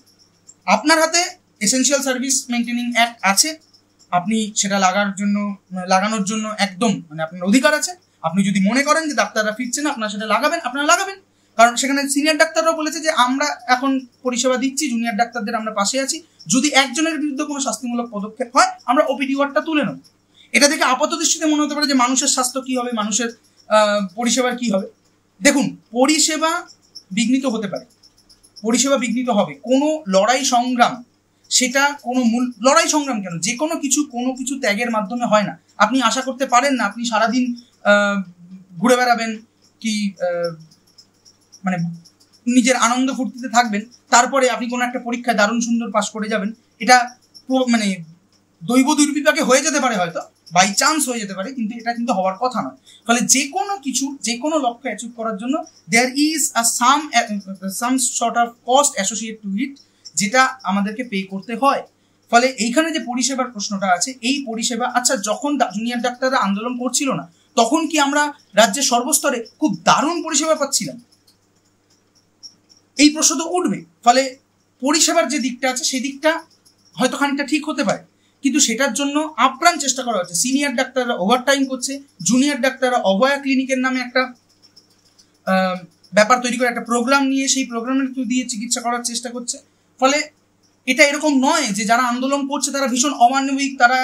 আপনার হাতে এসেনশিয়াল সার্ভিস মেইনটেনিং অ্যাক্ট আছে, আপনি সেটা লাগানোর জন্য একদম মানে আপনার অধিকার আছে। আপনি যদি মনে করেন যে ডাক্তাররা ফিরছে না, আপনারা সেটা আপনারা লাগাবেন। কারণ সেখানে সিনিয়র ডাক্তাররাও বলেছে যে আমরা এখন পরিষেবা দিচ্ছি, জুনিয়র ডাক্তারদের আমরা পাশে আছি, যদি একজনের বিরুদ্ধে কোনো শাস্তিমূলক পদক্ষেপ হয় আমরা ওপিডি ওয়ার্ডটা তুলে নেব। এটা থেকে আপাত দৃষ্টিতে মনে হতে পারে যে মানুষের স্বাস্থ্য কি হবে, মানুষের পরিষেবার কি হবে। দেখুন, পরিষেবা বিঘ্নিত হতে পারে, পরিষেবা বিঘ্নিত হবে, কোনো লড়াই সংগ্রাম, সেটা কোনো লড়াই সংগ্রাম কেন, যে কোনো কিছু ত্যাগের মাধ্যমে হয় না। আপনি আশা করতে পারেন না আপনি সারাদিন ঘুরে বেড়াবেন কি মানে নিজের আনন্দ ফুর্তিতে থাকবেন, তারপরে আপনি কোনো একটা পরীক্ষায় দারুণ সুন্দর পাশ করে যাবেন। এটা মানে দৈব দুর্বিপাকে হয়ে যেতে পারে, হয়তো বাই চান্স হয়ে যেতে পারে, কিন্তু এটা কিন্তু হওয়ার কথা নয়। ফলে যে কোনো লক্ষ্য অ্যাচিভ করার জন্য there is some sort of cost associate to it, যেটা আমাদেরকে পে করতে হয়। ফলে এইখানে যে পরিষেবার প্রশ্নটা আছে, এই পরিষেবা, আচ্ছা যখন জুনিয়র ডাক্তাররা আন্দোলন করছিল না তখন কি আমরা রাজ্যের সর্বস্তরে খুব দারুণ পরিষেবা পাচ্ছিলাম? এই প্রশ্ন তো উঠবে। ফলে পরিষেবার যে দিকটা আছে সেই দিকটা হয়তো খানিকটা ঠিক হতে পারে, কিন্তু সেটার জন্য আপ্রাণ চেষ্টা করা হচ্ছে। সিনিয়র ডাক্তাররা ওভারটাইম করছে, জুনিয়র ডাক্তাররা অভয়া ক্লিনিকের নামে একটা ব্যাপার তৈরি করে একটা প্রোগ্রাম নিয়ে সেই প্রোগ্রামের থ্রু দিয়ে চিকিৎসা করার চেষ্টা করছে। ফলে এটা এরকম নয় যে যারা আন্দোলন করছে তারা ভীষণ অমানবিক, তারা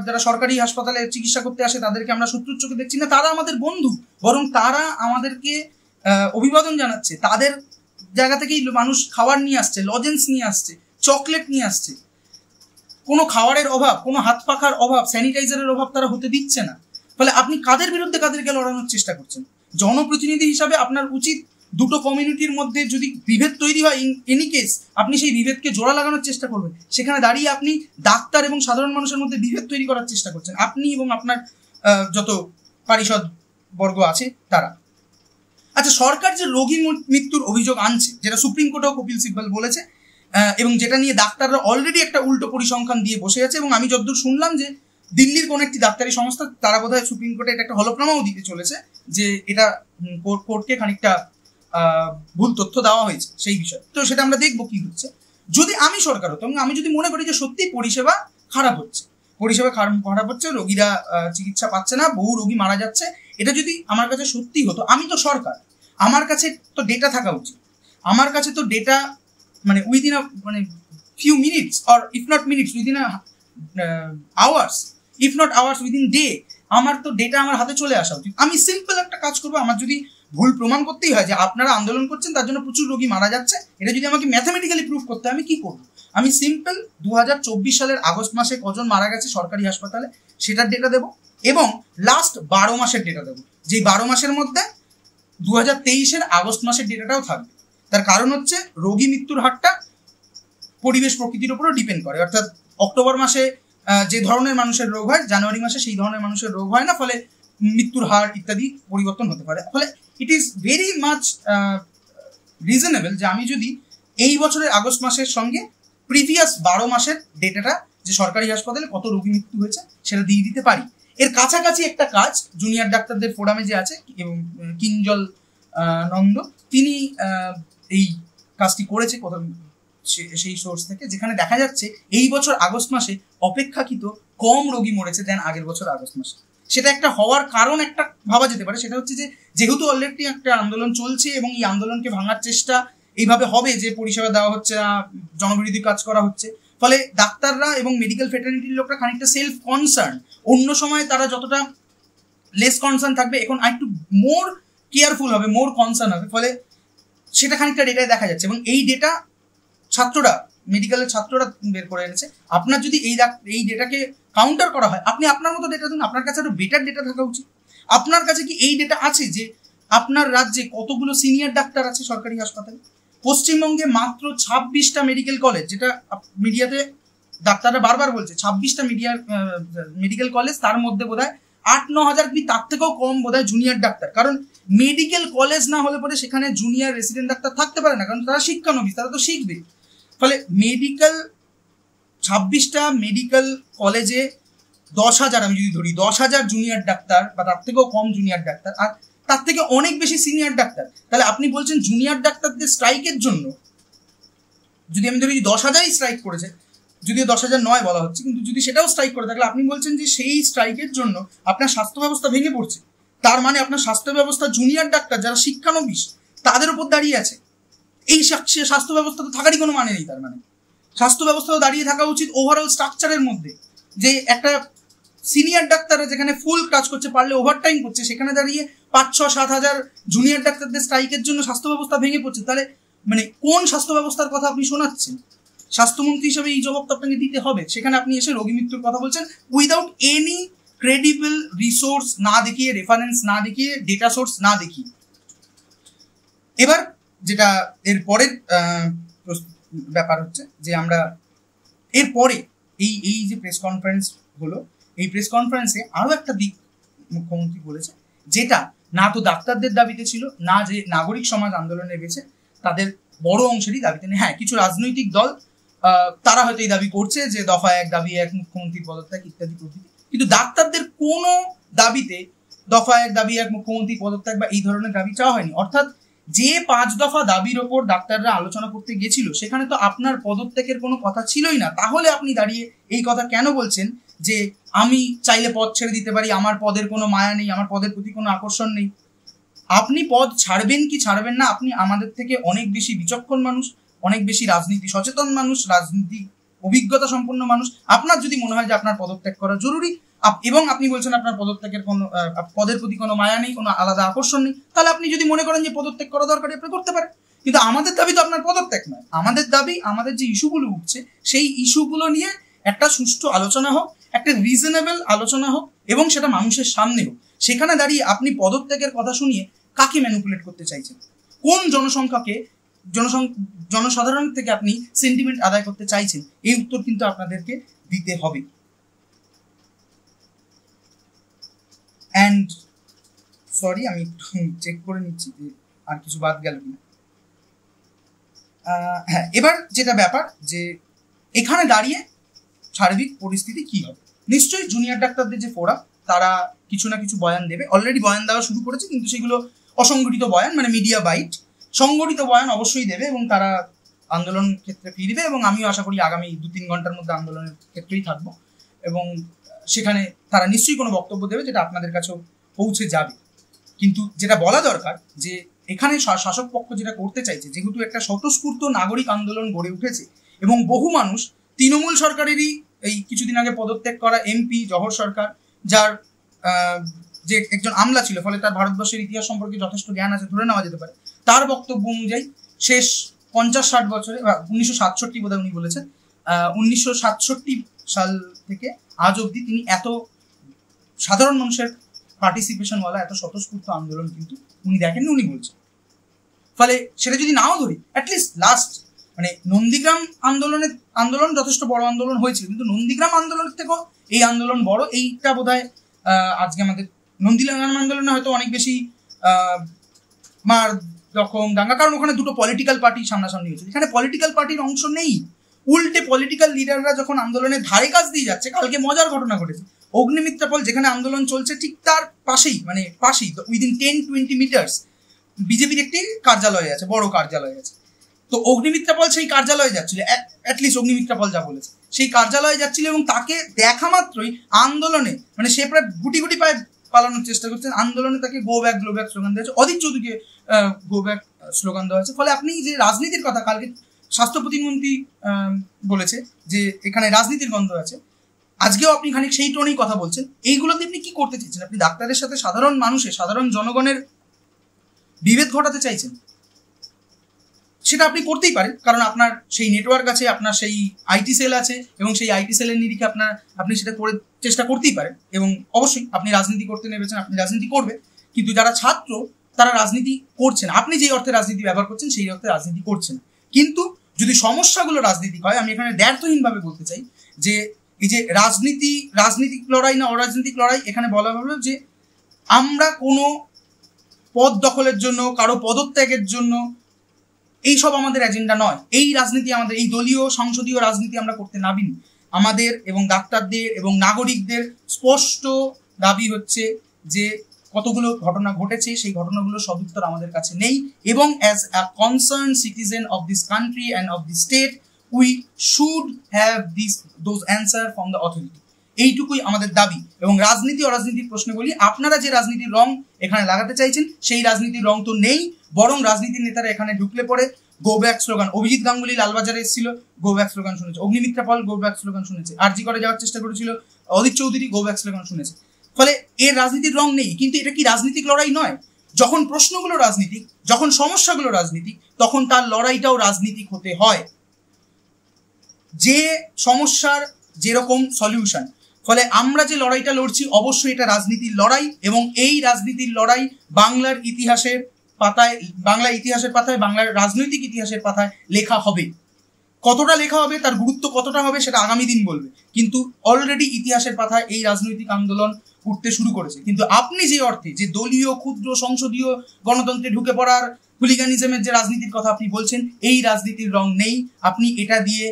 যারা সরকারি হাসপাতালে চিকিৎসা করতে আসে তাদেরকে আমরা শত্রুর চোখে দেখছি না, তারা আমাদের বন্ধু, বরং তারা আমাদেরকে অভিবাদন জানাচ্ছে। তাদের জায়গা থেকেই মানুষ খাবার নিয়ে আসছে, লজেন্স নিয়ে আসছে, চকলেট নিয়ে আসছে। কোনো খাবারের অভাব, কোনো হাত পাখার অভাব, স্যানিটাইজারের অভাব তারা হতে দিচ্ছে না। ফলে আপনি কাদের বিরুদ্ধে কাদেরকে লড়ানোর চেষ্টা করছেন? জনপ্রতিনিধি হিসাবে আপনার উচিত দুটো কমিউনিটির মধ্যে যদি বিভেদ তৈরি হয়, ইন এনি কেস আপনি সেই বিভেদকে জোড়া লাগানোর চেষ্টা করবেন। সেখানে দাঁড়িয়ে আপনি ডাক্তার এবং সাধারণ মানুষের মধ্যে বিভেদ তৈরি করার চেষ্টা করছেন, আপনি এবং আপনার যত পারিষদ বর্গ আছে তারা। আচ্ছা, সরকার যে রোগী মৃত্যুর অভিযোগ আনছে, যেটা সুপ্রিম কোর্টেও কপিল সিব্বল বলেছে, এবং যেটা নিয়ে ডাক্তাররা অলরেডি একটা উল্টো পরিসংখ্যান দিয়ে বসে আছে, এবং আমি যতদূর শুনলাম যে দিল্লির কোনো একটি ডাক্তারি সংস্থা তারা বোধহয় সুপ্রিম কোর্টে এটা একটা হলফনামাও দিতে চলেছে যে এটা কোর্টকে খানিকটা ভুল তথ্য দেওয়া হয়েছে সেই বিষয়ে। তো সেটা আমরা দেখবো কি হচ্ছে। যদি আমি সরকার হতো এবং আমি যদি মনে করি যে সত্যি পরিষেবা খারাপ হচ্ছে, রোগীরা চিকিৎসা পাচ্ছে না, বহু রোগী মারা যাচ্ছে, এটা যদি আমার কাছে সত্যি হতো, আমি তো সরকার, আমার কাছে তো ডেটা থাকা উচিত। আমার কাছে তো ডেটা মানে উইদিন মানে few minutes or if not minutes within hours, if not hours within day, আমার তো ডেটা আমার হাতে চলে আসা উচিত। আমি সিম্পল একটা কাজ করবো, আমার যদি ভুল প্রমাণ করতেই হয় যে আপনারা আন্দোলন করছেন তার জন্য প্রচুর রোগী মারা যাচ্ছে, এটা যদি আমাকে ম্যাথামেটিক্যালি প্রুভ করতে হয়, আমি কি করবো? আমি সিম্পল 2024 সালের আগস্ট মাসে কজন মারা গেছে সরকারি হাসপাতালে সেটার ডেটা দেবো, এবং লাস্ট 12 মাসের ডেটা দেবো, যেই 12 মাসের মধ্যে 2023-এর আগস্ট মাসের ডেটাটাও থাকবে। তার কারণ হচ্ছে রোগী মৃত্যুর হারটা পরিবেশ প্রকৃতির উপরও ডিপেন্ড করে, অর্থাৎ অক্টোবর মাসে যে ধরনের মানুষের রোগ হয় জানুয়ারি মাসে সেই ধরনের মানুষের রোগ হয় না, ফলে মৃত্যুর হার ইত্যাদি পরিবর্তন হতে পারে। ফলে it is very much reasonable যে আমি যদি এই বছরের আগস্ট মাসের সঙ্গে প্রিভিয়াস 12 মাসের ডেটাটা যে সরকারি হাসপাতালে কত রোগী মৃত্যু হয়েছে সেটা দিয়ে দিতে পারি। এর কাছাকাছি একটা কাজ জুনিয়র ডাক্তারদের ফোরামে যে আছে এবং কিঞ্জল নন্দ, তিনি এই কাজটি করেছে কোথাও সেই সোর্স থেকে, যেখানে দেখা যাচ্ছে এই বছর আগস্ট মাসে অপেক্ষাকৃত কম রোগী মরেছে দেন আগের বছর আগস্ট মাসে। সেটা একটা হওয়ার কারণ একটা ভাবা যেতে পারে, সেটা হচ্ছে যে যেহেতু অলরেডি একটা আন্দোলন চলছে এবং এই আন্দোলনকে ভাঙার চেষ্টা এইভাবে হবে যে পরিষেবা দেওয়া হচ্ছে না, জনবিরোধী কাজ করা হচ্ছে, ফলে ডাক্তাররা এবং মেডিকেল ফ্রেটার্নিটির লোকরা খানিকটা সেলফ কনসার্ন, অন্য সময় তারা যতটা লেস কনসার্ন থাকবে এখন একটু মোর কেয়ারফুল হবে, মোর কনসার্ন হবে, ফলে সেটা খানিকটা ডেটায় দেখা যাচ্ছে। এবং এই ডেটা মেডিকেলের ছাত্ররা বের করে এনেছে। আপনার যদি এই ডেটাকে কাউন্টার করা হয়, আপনি আপনার মতো ডেটা দিন, আপনার কাছে আরো বেটার ডেটা থাকা উচিত। আপনার কাছে কি এই ডেটা আছে যে আপনার রাজ্যে কতগুলো সিনিয়র ডাক্তার আছে সরকারি হাসপাতালে? পশ্চিমবঙ্গে মাত্র 26টা মেডিকেল কলেজ, যেটা মিডিয়াতে ডাক্তাররা বারবার বলছে 26টা মেডিকেল কলেজ, তার মধ্যে বোধহয় 8-9 হাজার কি তার থেকেও কম বোধহয় জুনিয়র ডাক্তার। কারণ মেডিকেল কলেজ না হলে পরে সেখানে জুনিয়র রেসিডেন্ট ডাক্তার থাকতে পারে না, কারণ তারা শিক্ষানবিশ, তারা তো শিখবে। ফলে 26টা মেডিকেল কলেজে 10,000, আমি যদি ধরি 10,000 জুনিয়র ডাক্তার বা তার থেকেও কম জুনিয়র ডাক্তার, আর তার থেকে অনেক বেশি সিনিয়র ডাক্তার। তাহলে আপনি বলছেন জুনিয়র ডাক্তারদের স্ট্রাইকের জন্য, যদি আমি ধরি 10,000ই স্ট্রাইক করেছে, যদিও 10,000 নয় বলা হচ্ছে, কিন্তু যদি সেটাও স্ট্রাইক করে থাকলে আপনি বলছেন যে সেই স্ট্রাইকের জন্য আপনার স্বাস্থ্য ব্যবস্থা ভেঙে পড়ছে। তার মানে আপনার স্বাস্থ্য ব্যবস্থা জুনিয়র ডাক্তার যারা শিক্ষানবিশ তাদের উপর দাঁড়িয়ে আছে। এই স্বাস্থ্য ব্যবস্থা তো থাকারই কোনো মানে নেই। তার মানে স্বাস্থ্য ব্যবস্থাও দাঁড়িয়ে থাকা উচিত ওভারঅল স্ট্রাকচারের মধ্যে, যে একটা সিনিয়র ডাক্তাররা যেখানে ফুল কাজ করছে, পারলে ওভারটাইম করছে, সেখানে দাঁড়িয়ে 5-6-7 হাজার জুনিয়র ডাক্তারদের স্ট্রাইকের জন্য স্বাস্থ্য ব্যবস্থা ভেঙে পড়ছে। তাহলে মানে কোন স্বাস্থ্য ব্যবস্থার কথা আপনি শোনাচ্ছেন? স্বাস্থ্যমন্ত্রী হিসেবে এই জবাবটা আপনাকে দিতে হবে। সেখানে আপনি এসে রোগী মৃত্যুর কথা বলছেন উইদাউট এনি ক্রেডিবল রিসোর্স না দেখিয়ে, রেফারেন্স না দেখিয়ে, ডেটা সোর্স না দেখিয়ে। এবার যেটা এর পরের ব্যাপার হচ্ছে যে আমরা এরপরে এই যে প্রেস কনফারেন্স হলো, এই প্রেস কনফারেন্সে আরো একটা দিক মুখ্যমন্ত্রী বলেছে, যেটা না তো ডাক্তারদের দাবিতে ছিল, না যে নাগরিক সমাজ আন্দোলনে গেছে তাদের বড় অংশেরই দাবিতে নেই। হ্যাঁ, কিছু রাজনৈতিক দল তারা হয়তো এই দাবি করছে যে দফা 1 দাবি 1 মুখ্যমন্ত্রীর পদত্যাগ ইত্যাদি প্রভৃতি, কিন্তু ডাক্তারদের কোনো দাবিতে দফা 1 দাবি 1 মুখ্যমন্ত্রীর পদত্যাগ বা এই ধরনের দাবি চাওয়া হয়নি। অর্থাৎ যে 5 দফা দাবির ওপর ডাক্তাররা আলোচনা করতে গেছিল সেখানে তো আপনার পদত্যাগের কোনো কথা ছিলই না। তাহলে আপনি দাঁড়িয়ে এই কথা কেন বলছেন যে আমি চাইলে পদ ছেড়ে দিতে পারি, আমার পদের কোনো মায়া নেই, আমার পদের প্রতি কোনো আকর্ষণ নেই? আপনি পদ ছাড়বেন কি ছাড়বেন না, আপনি আমাদের থেকে অনেক বেশি বিচক্ষণ মানুষ, অনেক বেশি রাজনীতি সচেতন মানুষ, রাজনীতি অভিজ্ঞতা সম্পন্ন মানুষ। আপনার যদি মনে হয় যে আপনার পদত্যাগ করা জরুরি এবং আপনি বলছেন আপনার পদত্যাগের কোনো পদের প্রতি কোনো মায়া নেই, কোনো আলাদা আকর্ষণ নেই, তাহলে আপনি যদি মনে করেন যে পদত্যাগ করা দরকার আপনি করতে পারেন। কিন্তু আমাদের দাবি তো আপনার পদত্যাগ নয়। আমাদের দাবি, আমাদের যে ইস্যুগুলো উঠছে সেই ইস্যুগুলো নিয়ে একটা সুষ্ঠু আলোচনা হোক, একটা রিজনেবল আলোচনা হোক, এবং সেটা মানুষের সামনে হোক। সেখানে দাঁড়িয়ে আপনি পদত্যাগের কথা শুনিয়ে কাকে ম্যানিপুলেট করতে চাইছেন? কোন জনসংখ্যাকে, জনসাধারণ থেকে আপনি সেন্টিমেন্ট আদায় করতে চাইছেন? এই উত্তর কিন্তু আপনাদেরকে দিতে হবে। অ্যান্ড সরি, আমি চেক করে নিচ্ছি যে আর কিছু বাদ গেল কিনা। হ্যাঁ, এবার যেটা ব্যাপার যে এখানে দাঁড়িয়ে সার্বিক পরিস্থিতি কি হবে? নিশ্চয়ই জুনিয়র ডাক্তারদের যে ফোরাম তারা কিছু না কিছু বয়ান দেবে, অলরেডি বয়ান দেওয়া শুরু করেছে, কিন্তু সেগুলো অসংগঠিত বয়ান, মানে মিডিয়া বাইট। সংগঠিত বয়ান অবশ্যই দেবে এবং তারা আন্দোলন ক্ষেত্রে ফিরবে, এবং আমিও আশা করি আগামী 2-3 ঘন্টার মধ্যে আন্দোলনের ক্ষেত্রেই থাকবো, এবং সেখানে তারা নিশ্চয়ই কোনো বক্তব্য দেবে যেটা আপনাদের কাছেও পৌঁছে যাবে। কিন্তু যেটা বলা দরকার যে এখানে শাসক পক্ষ যেটা করতে চাইছে, যেহেতু একটা স্বতঃস্ফূর্ত নাগরিক আন্দোলন গড়ে উঠেছে এবং বহু মানুষ তৃণমূল সরকারেরই এই কিছুদিন আগে পদত্যাগ করা এমপি জহর সরকার, যার যে একজন আমলা ছিল, ফলে তার ভারতবর্ষের ইতিহাস সম্পর্কে যথেষ্ট জ্ঞান আছে ধরে নেওয়া যেতে পারে, তার বক্তব্য অনুযায়ী শেষ 50-60 বছরে, 1967 বোধহয় উনি বলেছেন, 1967 সাল থেকে আজ অবধি তিনি এত সাধারণ মানুষের পার্টিসিপেশনওয়ালা, এত স্বতঃস্ফূর্ত আন্দোলন কিন্তু উনি দেখেননি, উনি বলছেন। ফলে সেটা যদি নাও ধরি, অ্যাটলিস্ট লাস্ট মানে নন্দীগ্রাম আন্দোলন যথেষ্ট বড় আন্দোলন হয়েছিল, কিন্তু নন্দীগ্রাম আন্দোলনের থেকেও এই আন্দোলন বড়। এইটা বোধহয় আজকে আমাদের নন্দীগ্রাম আন্দোলনে হয়তো অনেক বেশি মার রকম দাঙ্গা, কারণ ওখানে দুটো পলিটিক্যাল পার্টি সামনাসামনি হয়েছে। এখানে পলিটিক্যাল পার্টির অংশ নেই, উল্টে পলিটিক্যাল লিডাররা যখন আন্দোলনের ধারে কাজ দিয়ে যাচ্ছে। কালকে মজার ঘটনা ঘটেছে, অগ্নিমিত্রাপল যেখানে আন্দোলন চলছে ঠিক তার পাশেই, মানে পাশেই উইদিন 10-20 মিটার্স বিজেপির একটি কার্যালয় আছে, বড় কার্যালয় আছে। তো অগ্নিমিত্রাপল সেই কার্যালয়ে যাচ্ছিল, অ্যাটলিস্ট অগ্নিমিত্রাপল যা বলেছে, সেই কার্যালয়ে যাচ্ছিল, এবং তাকে দেখা মাত্রই আন্দোলনে, মানে সে প্রায় গুটি গুটি পায়ে পালানোর চেষ্টা করছেন, আন্দোলনে তাকে go back glow back slogan দেওয়া হয়েছে, অধীর চৌধুরীকে গো ব্যাক স্লোগান দেওয়া হয়েছে। ফলে আপনি যে রাজনীতির কথা কালকে স্বাস্থ্য প্রতিমন্ত্রী বলেছে যে এখানে রাজনীতির গন্ধ আছে, আজকেও আপনি খানিক সেই টোনেই কথা বলছেন। এইগুলোতে আপনি কি করতে চাইছেন? আপনি ডাক্তারের সাথে সাধারণ মানুষের, সাধারণ জনগণের বিভেদ ঘটাতে চাইছেন। সেটা আপনি করতেই পারেন, কারণ আপনার সেই নেটওয়ার্ক আছে, আপনার সেই আইটি সেল আছে, এবং সেই আইটি সেলের নিরিখে আপনি সেটা করে চেষ্টা করতেই পারেন। এবং অবশ্যই আপনি রাজনীতি করতে নেমেছেন, আপনি রাজনীতি করবে, কিন্তু যারা ছাত্র তারা রাজনীতি করছেন, আপনি যে অর্থে রাজনীতি ব্যবহার করছেন সেই অর্থে রাজনীতি করছেন। কিন্তু যদি সমস্যাগুলো রাজনীতিক হয়, আমি এখানে দ্ব্যর্থহীনভাবে বলতে চাই যে এই যে রাজনীতিক লড়াই না অরাজনৈতিক লড়াই, এখানে বলা হলো যে আমরা কোনো পদ দখলের জন্য, কারো পদত্যাগের জন্য, এইসব আমাদের এজেন্ডা নয়। এই রাজনীতি আমাদের, এই দলীয় সংসদীয় রাজনীতি আমরা করতে নাবিনি। আমাদের এবং ডাক্তারদের এবং নাগরিকদের স্পষ্ট দাবি হচ্ছে যে কতগুলো ঘটনা ঘটেছে, সেই ঘটনাগুলোর সদুত্তর আমাদের কাছে নেই, এবং as a concern citizen of this country and of this state we should have those answer from the authority. এইটুকুই আমাদের দাবি। এবং রাজনীতি অরাজনীতির প্রশ্নে বলি, আপনারা যে রাজনীতির রং এখানে লাগাতে চাইছেন সেই রাজনীতির রং তো নেই, বরং রাজনীতির নেতারা এখানে ঢুকলে পরে go back slogan, Abhijit Ganguly লালবাজারে এসেছিল, গো ব্যাক স্লোগান শুনেছে, Agnimitra Paul go back slogan শুনেছে, আরজি করে যাওয়ার চেষ্টা করেছিল Adit Chowdhury, go back slogan শুনেছে। ফলে এর রাজনীতির রং নেই। কিন্তু এটা কি রাজনৈতিক লড়াই নয়? যখন প্রশ্নগুলো রাজনীতিক, যখন সমস্যাগুলো রাজনীতিক, তখন তার লড়াইটাও রাজনীতিক হতে হয়। যে সমস্যার যেরকম সলিউশন, ফলে আমরা যে লড়াইটা লড়ছি অবশ্যই এটা রাজনীতির লড়াই, এবং এই রাজনীতির লড়াই বাংলার ইতিহাসের পাতায়, বাংলার রাজনৈতিক ইতিহাসের পাতায় লেখা হবে। কতটা লেখা হবে, তার গুরুত্ব কতটা হবে, সেটা আগামী দিন বলবে। কিন্তু অলরেডি ইতিহাসের পাতায় এই রাজনৈতিক আন্দোলন উঠতে শুরু করেছে। কিন্তু আপনি যে অর্থে, যে দলীয় ক্ষুদ্র সংসদীয় গণতন্ত্রে ঢুকে পড়ার হুলিগানিজমের যে রাজনীতির কথা আপনি বলছেন, এই রাজনীতির রং নেই। আপনি এটা দিয়ে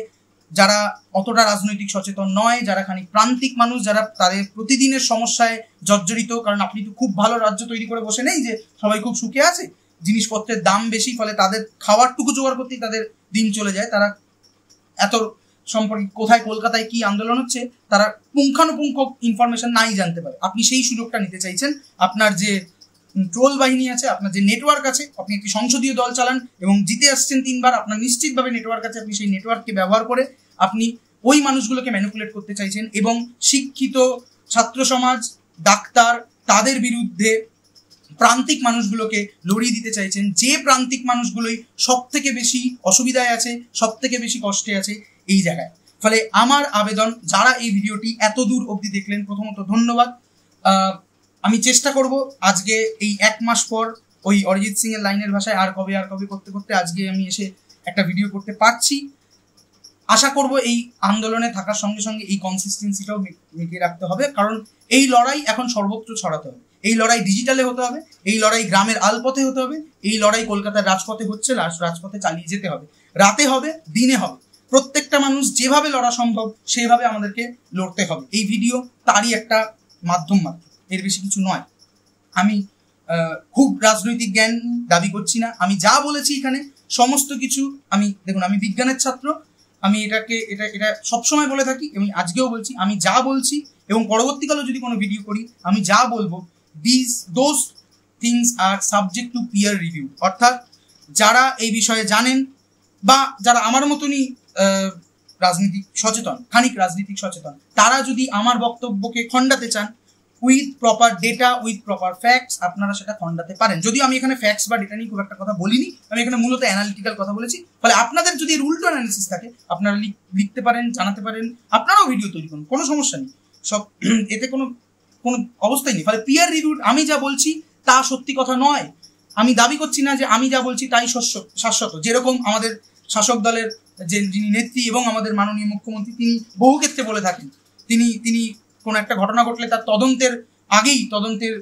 যারা অতটা রাজনৈতিক সচেতন নয়, যারা খানিক প্রান্তিক মানুষ, যারা তাদের প্রতিদিনের সমস্যায় জর্জরিত, কারণ আপনি তো খুব ভালো রাজ্য তৈরি করে বসে নেই যে সবাই খুব সুখে আছে, জিনিসপত্রের দাম বেশি, ফলে তাদের খাওয়ারটুকু জোগাড় করতেই তাদের দিন চলে যায়। তারা এত সম্পর্কে কোথায় কলকাতায় কি আন্দোলন হচ্ছে তারা পুঙ্খানুপুঙ্খ ইনফরমেশন নাই জানতে পারে। আপনি সেই সুযোগটা নিতে চাইছেন। আপনার যে ট্রোল বাহিনী আছে, আপনার যে নেটওয়ার্ক আছে, আপনি একটি সংসদীয় দল চালান এবং জিতে আসছেন 3 বার, আপনার নিশ্চিতভাবে নেটওয়ার্ক আছে, আপনি সেই নেটওয়ার্ককে ব্যবহার করে আপনি ওই মানুষগুলোকে ম্যানিপুলেট করতে চাইছেন এবং শিক্ষিত ছাত্র সমাজ, ডাক্তার, তাদের বিরুদ্ধে প্রান্তিক মানুষগুলোকে লড়িয়ে দিতে চাইছেন, যে প্রান্তিক মানুষগুলোই সব থেকে বেশি অসুবিধায় আছে, সব থেকে বেশি কষ্টে আছে এই জায়গায়। ফলে আমার আবেদন, যারা এই ভিডিওটি এত দূর অবধি দেখলেন, প্রথমত ধন্যবাদ। আমি চেষ্টা করব আজকে এই 1 মাস পর ওই অরিজিৎ সিং এর লাইনের ভাষায় আর কবে করতে করতে আজকে আমি এসে একটা ভিডিও করতে পারছি। আশা করব এই আন্দোলনে থাকার সঙ্গে সঙ্গে এই কনসিস্টেন্সিটাও মিটিয়ে রাখতে হবে, কারণ এই লড়াই এখন সর্বত্র ছড়াতে হবে। এই লড়াই ডিজিটালে হতে হবে, এই লড়াই গ্রামের আলপথে হতে হবে, এই লড়াই কলকাতার রাজপথে হচ্ছে, রাজপথে চালিয়ে যেতে হবে। রাতে হবে, দিনে হবে, প্রত্যেকটা মানুষ যেভাবে লড়া সম্ভব সেভাবে আমাদেরকে লড়তে হবে। এই ভিডিও তারই একটা মাধ্যম মাত্র, এর বেশি কিছু নয়। আমি খুব রাজনৈতিক জ্ঞান দাবি করছি না। আমি যা বলেছি এখানে সমস্ত কিছু, দেখুন আমি বিজ্ঞানের ছাত্র, আমি এটা সবসময় বলে থাকি এবং আজকেও বলছি, আমি যা বলছি এবং পরবর্তীকালেও যদি কোনো ভিডিও করি আমি যা বলবো, those things are subject to peer review. অর্থাৎ যারা এই বিষয়ে জানেন বা যারা আমার মতনই খানিক রাজনীতিক সচেতন, তারা যদি আমার বক্তব্যকে খণ্ডাতে চান with proper data, with proper facts, আপনারা সেটা খণ্ডাতে পারেন। যদিও আমি এখানে ফ্যাক্টস বা ডেটা নিয়ে খুব একটা কথা বলিনি, আমি এখানে মূলত অ্যানালিটিক্যাল কথা বলেছি। ফলে আপনাদের যদি এর উল্টো অ্যানালিসিস থাকে আপনারা লিখতে পারেন, জানাতে পারেন, আপনারাও ভিডিও তৈরি করুন, কোনো সমস্যা নেই। এতে কোনো অবস্থাই নেই। ফলে পিয়ার রিভিউ, আমি যা বলছি তা সত্যি কথা নয়। আমি দাবি করছি না যে আমি যা বলছি তাই শাশ্বত। যেরকম আমাদের শাসক দলের যিনি নেত্রী এবং আমাদের মাননীয় মুখ্যমন্ত্রী, তিনি বহু ক্ষেত্রে বলে থাকেন, তিনি কোনো একটা ঘটনা ঘটলে তার তদন্তের আগেই তদন্তের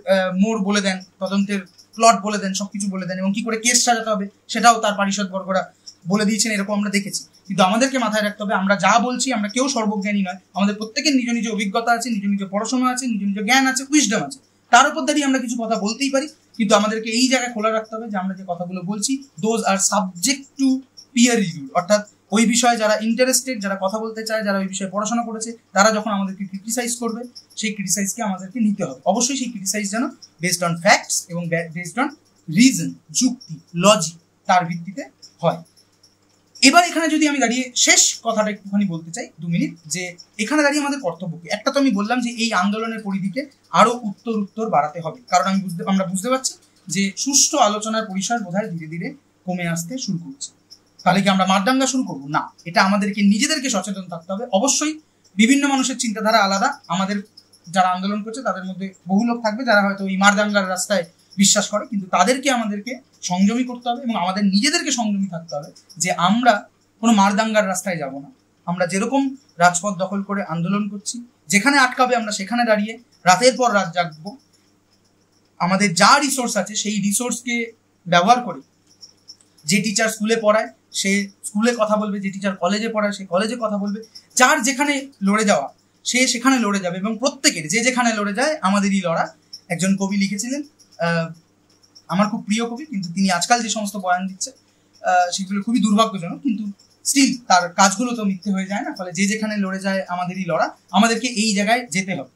মোড় বলে দেন, তদন্তের প্লট বলে দেন, সবকিছু বলে দেন এবং কি করে কেস সাজাতে হবে সেটাও তার পারিষদ বর্গরা বলে দিয়েছেন। এরকম আমরা দেখেছি। কিন্তু আমাদেরকে মাথায় রাখতে হবে, আমরা যা বলছি, আমরা কেউ সর্বজ্ঞানী নয়। আমাদের প্রত্যেকের নিজ নিজ অভিজ্ঞতা আছে, নিজ নিজ পড়াশোনা আছে, নিজ নিজ জ্ঞান আছে, উইজডম আছে। তার উপর দাঁড়িয়ে আমরা কিছু কথা বলতেই পারি, কিন্তু আমাদেরকে এই জায়গায় খোলা রাখতে হবে যে আমরা যে কথাগুলো বলছি those are subject to peer review. অর্থাৎ ওই বিষয়ে যারা ইন্টারেস্টেড, যারা কথা বলতে চায়, যারা ওই বিষয়ে পড়াশোনা করেছে, তারা যখন আমাদেরকে ক্রিটিসাইজ করবে, সেই ক্রিটিসাইজকে আমাদেরকে নিতে হবে। অবশ্যই সেই ক্রিটিসাইজ যেন বেসড অন ফ্যাক্টস এবং বেসড অন রিজন, যুক্তি, লজিক, তার ভিত্তিতে হয়। এবার এখানে যদি আমি দাঁড়িয়ে শেষ কথাটা একটুখানি বলতে চাই 2 মিনিট, যে এখানে দাঁড়িয়ে আমাদের কর্তব্য কি। একটা তো আমি বললাম যে এই আন্দোলনের পরিধিকে আরো উত্তর বাড়াতে হবে, কারণ আমরা বুঝতে পারছি যে সুষ্ঠু আলোচনার পরিসর বোধহয় ধীরে ধীরে কমে আসতে শুরু করছে। তাহলে কি আমরা মারদাঙ্গা শুরু করবো? না, এটা আমাদেরকে নিজেদেরকে সচেতন থাকতে হবে। অবশ্যই বিভিন্ন মানুষের চিন্তাধারা আলাদা। আমাদের যারা আন্দোলন করছে তাদের মধ্যে বহু লোক থাকবে যারা হয়তো এই মারদাঙ্গার রাস্তায় বিশ্বাস করে, কিন্তু তাদেরকে আমাদেরকে সংযমী করতে হবে এবং আমাদের নিজেদেরকে সংযমী থাকতে হবে যে আমরা কোনো মারদাঙ্গার রাস্তায় যাব না। আমরা যেরকম রাজপথ দখল করে আন্দোলন করছি, যেখানে আটকাবে আমরা সেখানে দাঁড়িয়ে রাতের পর রাত জাগবো, আমাদের যা রিসোর্স আছে সেই রিসোর্সকে ব্যবহার করে যে টিচার স্কুলে পড়ায় সে স্কুলে কথা বলবে, যে টিচার কলেজে পড়ায় সে কলেজে কথা বলবে, যার যেখানে লড়ে যাওয়া সে সেখানে লড়ে যাবে, এবং প্রত্যেকের যে যেখানে লড়ে যায় আমাদেরই লড়া। একজন কবি লিখেছিলেন, আমার খুব প্রিয় কবি, কিন্তু তিনি আজকাল যে সমস্ত বয়ান দিচ্ছে সেগুলো খুবই দুর্ভাগ্যজনক, কিন্তু স্টিল তার কাজগুলো তো মিথ্যে হয়ে যায় না। ফলে যে যেখানে লড়ে যায় আমাদেরই লড়া, আমাদেরকে এই জায়গায় যেতে হবে।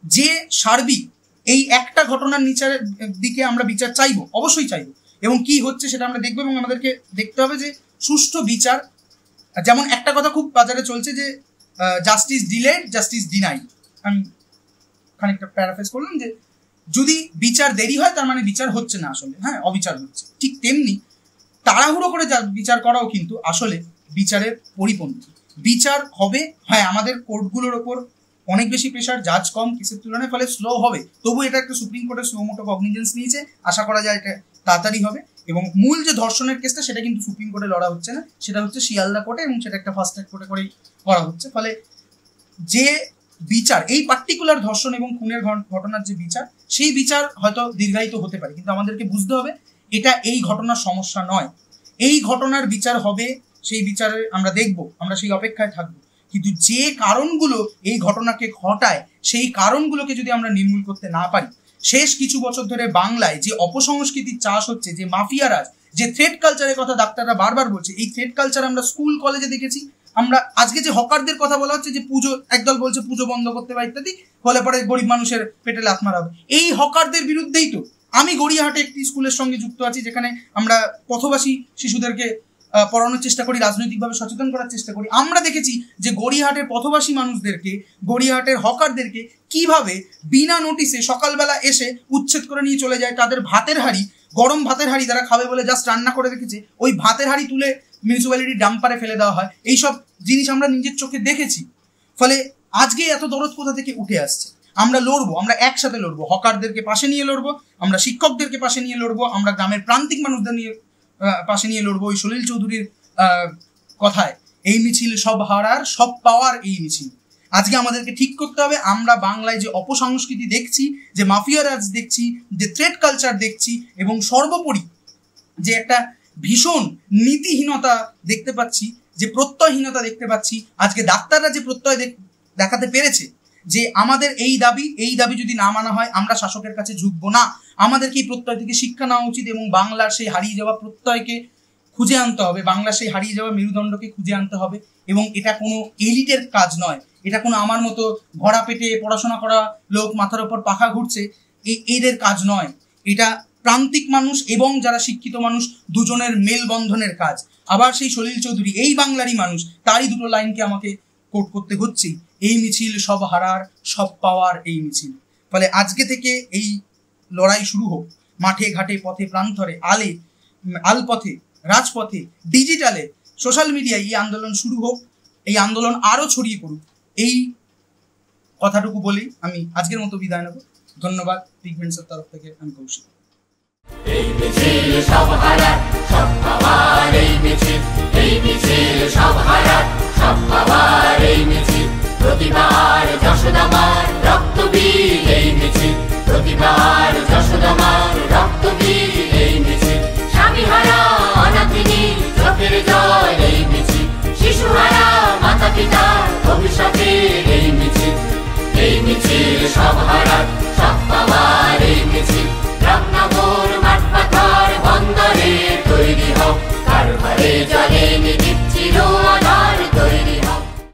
যে সার্বিক এই একটা ঘটনার দিকে আমরা বিচার চাইবো, অবশ্যই চাইবো, এবং কি হচ্ছে সেটা আমরা দেখবো, এবং আমাদেরকে দেখতে হবে যে সুষ্ঠু বিচার। যেমন একটা কথা খুব বাজারে চলছে যে জাস্টিস ডিলেড, জাস্টিস ডিনাইড। আমি খানিকটা প্যারাফ্রেজ করলাম যে যদি বিচার দেরি হয় তার মানে বিচার হচ্ছে না, আসলে হ্যাঁ অবিচার হচ্ছে। ঠিক তেমনি তাড়াহুড়ো করে বিচার করাও কিন্তু আসলে বিচারের পরিপন্থী। বিচার হবে, হ্যাঁ আমাদের কোর্টগুলোর ওপর অনেক বেশি প্রেশার, জাজ কম কেসের তুলনায়, ফলে স্লো হবে। তবু এটা একটা সুপ্রিম কোর্টের স্লো মোটো কগনিজেন্স নিয়েছে, আশা করা যায় এটা তাড়াতাড়ি হবে। এবং মূল যে ধর্ষণের কেসটা সেটা কিন্তু সুপ্রিম কোর্টে লড়া হচ্ছে না, সেটা হচ্ছে শিয়ালদা কোর্টে, এবং সেটা একটা ফাস্ট ট্র্যাক কোর্টে করেই করা হচ্ছে। ফলে যে বিচার, এই পার্টিকুলার ধর্ষণ এবং খুনের ঘটনার যে বিচার, সেই বিচার হয়তো দীর্ঘায়িত হতে পারে, কিন্তু আমাদেরকে বুঝতে হবে এটা এই ঘটনার সমস্যা নয়। এই ঘটনার বিচার হবে, সেই বিচারে আমরা দেখব, আমরা সেই অপেক্ষায় থাকবো। কিন্তু যে কারণগুলো এই ঘটনাকে ঘটায় সেই কারণগুলোকে যদি আমরা নির্মূল করতে না পারি, শেষ কিছু বছর ধরে বাংলায় যে অপসংস্কৃতির চাষ হচ্ছে, যে মাফিয়া রাজ, যে থ্রেড কালচারের কথা ডাক্তাররা বারবার বলছে, এই থ্রেড কালচার আমরা স্কুল কলেজে দেখেছি। আমরা আজকে যে হকারদের কথা বলা হচ্ছে, যে পুজো, একদল বলছে পুজো বন্ধ করতে বা ইত্যাদি, ফলে পরে গরিব মানুষের পেটে লাথ মারা হবে, এই হকারদের বিরুদ্ধেই তো। আমি গড়িয়াহাটে একটি স্কুলের সঙ্গে যুক্ত আছি, যেখানে আমরা পথবাসী শিশুদেরকে পড়ানোর চেষ্টা করি, রাজনৈতিকভাবে সচেতন করার চেষ্টা করি। আমরা দেখেছি যে গড়িয়াহাটের পথবাসী মানুষদেরকে, গড়িয়াহাটের হকারদেরকে কিভাবে বিনা নোটিসে সকালবেলা এসে উচ্ছেদ করে নিয়ে চলে যায়। তাদের ভাতের হাঁড়ি, গরম ভাতের হাঁড়ি তারা খাবে বলে জাস্ট রান্না করে রেখেছে, ওই ভাতের হাঁড়ি তুলে মিউনিসিপ্যালিটির ডাম্পারে ফেলে দেওয়া হয়। এইসব জিনিস আমরা নিজের চোখে দেখেছি। ফলে আজকে এত দরদ কোথা থেকে উঠে আসছে? আমরা লড়বো, আমরা একসাথে লড়বো, হকারদেরকে পাশে নিয়ে লড়বো, আমরা শিক্ষকদেরকে পাশে নিয়ে লড়বো, আমরা গ্রামের প্রান্তিক মানুষদের নিয়ে পাশে নিয়ে লড়বো। ওই সলিল চৌধুরীর কথায়, এই মিছিল সব হারার সব পাওয়ার এই মিছিল। আজকে আমাদেরকে ঠিক করতে হবে, আমরা বাংলায় যে অপসংস্কৃতি দেখছি, যে মাফিয়া রাজ দেখছি, যে থ্রেড কালচার দেখছি, এবং সর্বোপরি যে একটা ভীষণ নীতিহীনতা দেখতে পাচ্ছি, যে প্রত্যয়হীনতা দেখতে পাচ্ছি। আজকে ডাক্তাররা যে প্রত্যয় দেখাতে পেরেছে যে আমাদের এই দাবি যদি না মানা হয় আমরা শাসকের কাছে ঝুঁকবো না, আমাদেরকে এই প্রত্যয় থেকে শিক্ষা নেওয়া উচিত, এবং বাংলার সেই হারিয়ে যাওয়া প্রত্যয়কে খুঁজে আনতে হবে, বাংলার সেই হারিয়ে যাওয়া মেরুদণ্ডকে খুঁজে আনতে হবে। এবং এটা কোনো এলিটের কাজ নয়, এটা কোনো আমার মতো ভরা পেটে পড়াশোনা করা লোক, মাথার ওপর পাখা ঘুরছে, এদের কাজ নয়। এটা প্রান্তিক মানুষ এবং যারা শিক্ষিত মানুষ দুজনের মেলবন্ধনের কাজ। আবার সেই সলিল চৌধুরী এই বাংলারই মানুষ, তারই দুটো লাইনকে আমাকে কোট করতে হচ্ছে, এই মিছিল সব হারার সব পাওয়ার এই মিছিল। ফলে আজকে থেকে এই লড়াই শুরু হোক, মাঠে ঘাটে পথে প্রান্তরে, আলপথে রাজপথে, ডিজিটালে, সোশ্যাল মিডিয়ায় এই আন্দোলন শুরু হোক, এই আন্দোলন আরো ছড়িয়ে পড়ুক। এই কথাটুকু বলেই আমি আজকের মতো বিদায় নেব। ধন্যবাদ। পিগমেন্টসের তরফ থেকে আমি কৌশিক। এই মিছিল সব হারার সব পাওয়ার এই মিছিল, এই মিছিল সব হারার সব পাওয়ার এই মিছিল। প্রতিবার যশোদামার রক্তবীজ এই মিছিল, প্রতিবার যশোদামার রক্তবীজ এই মিছিল। স্বামীহারা অনাথিনী চোখের জল এই মিছিল, শিশুহারা মাতা পিতার ভবিষ্যতের এই মিছিল। এই মিছিল সব হারার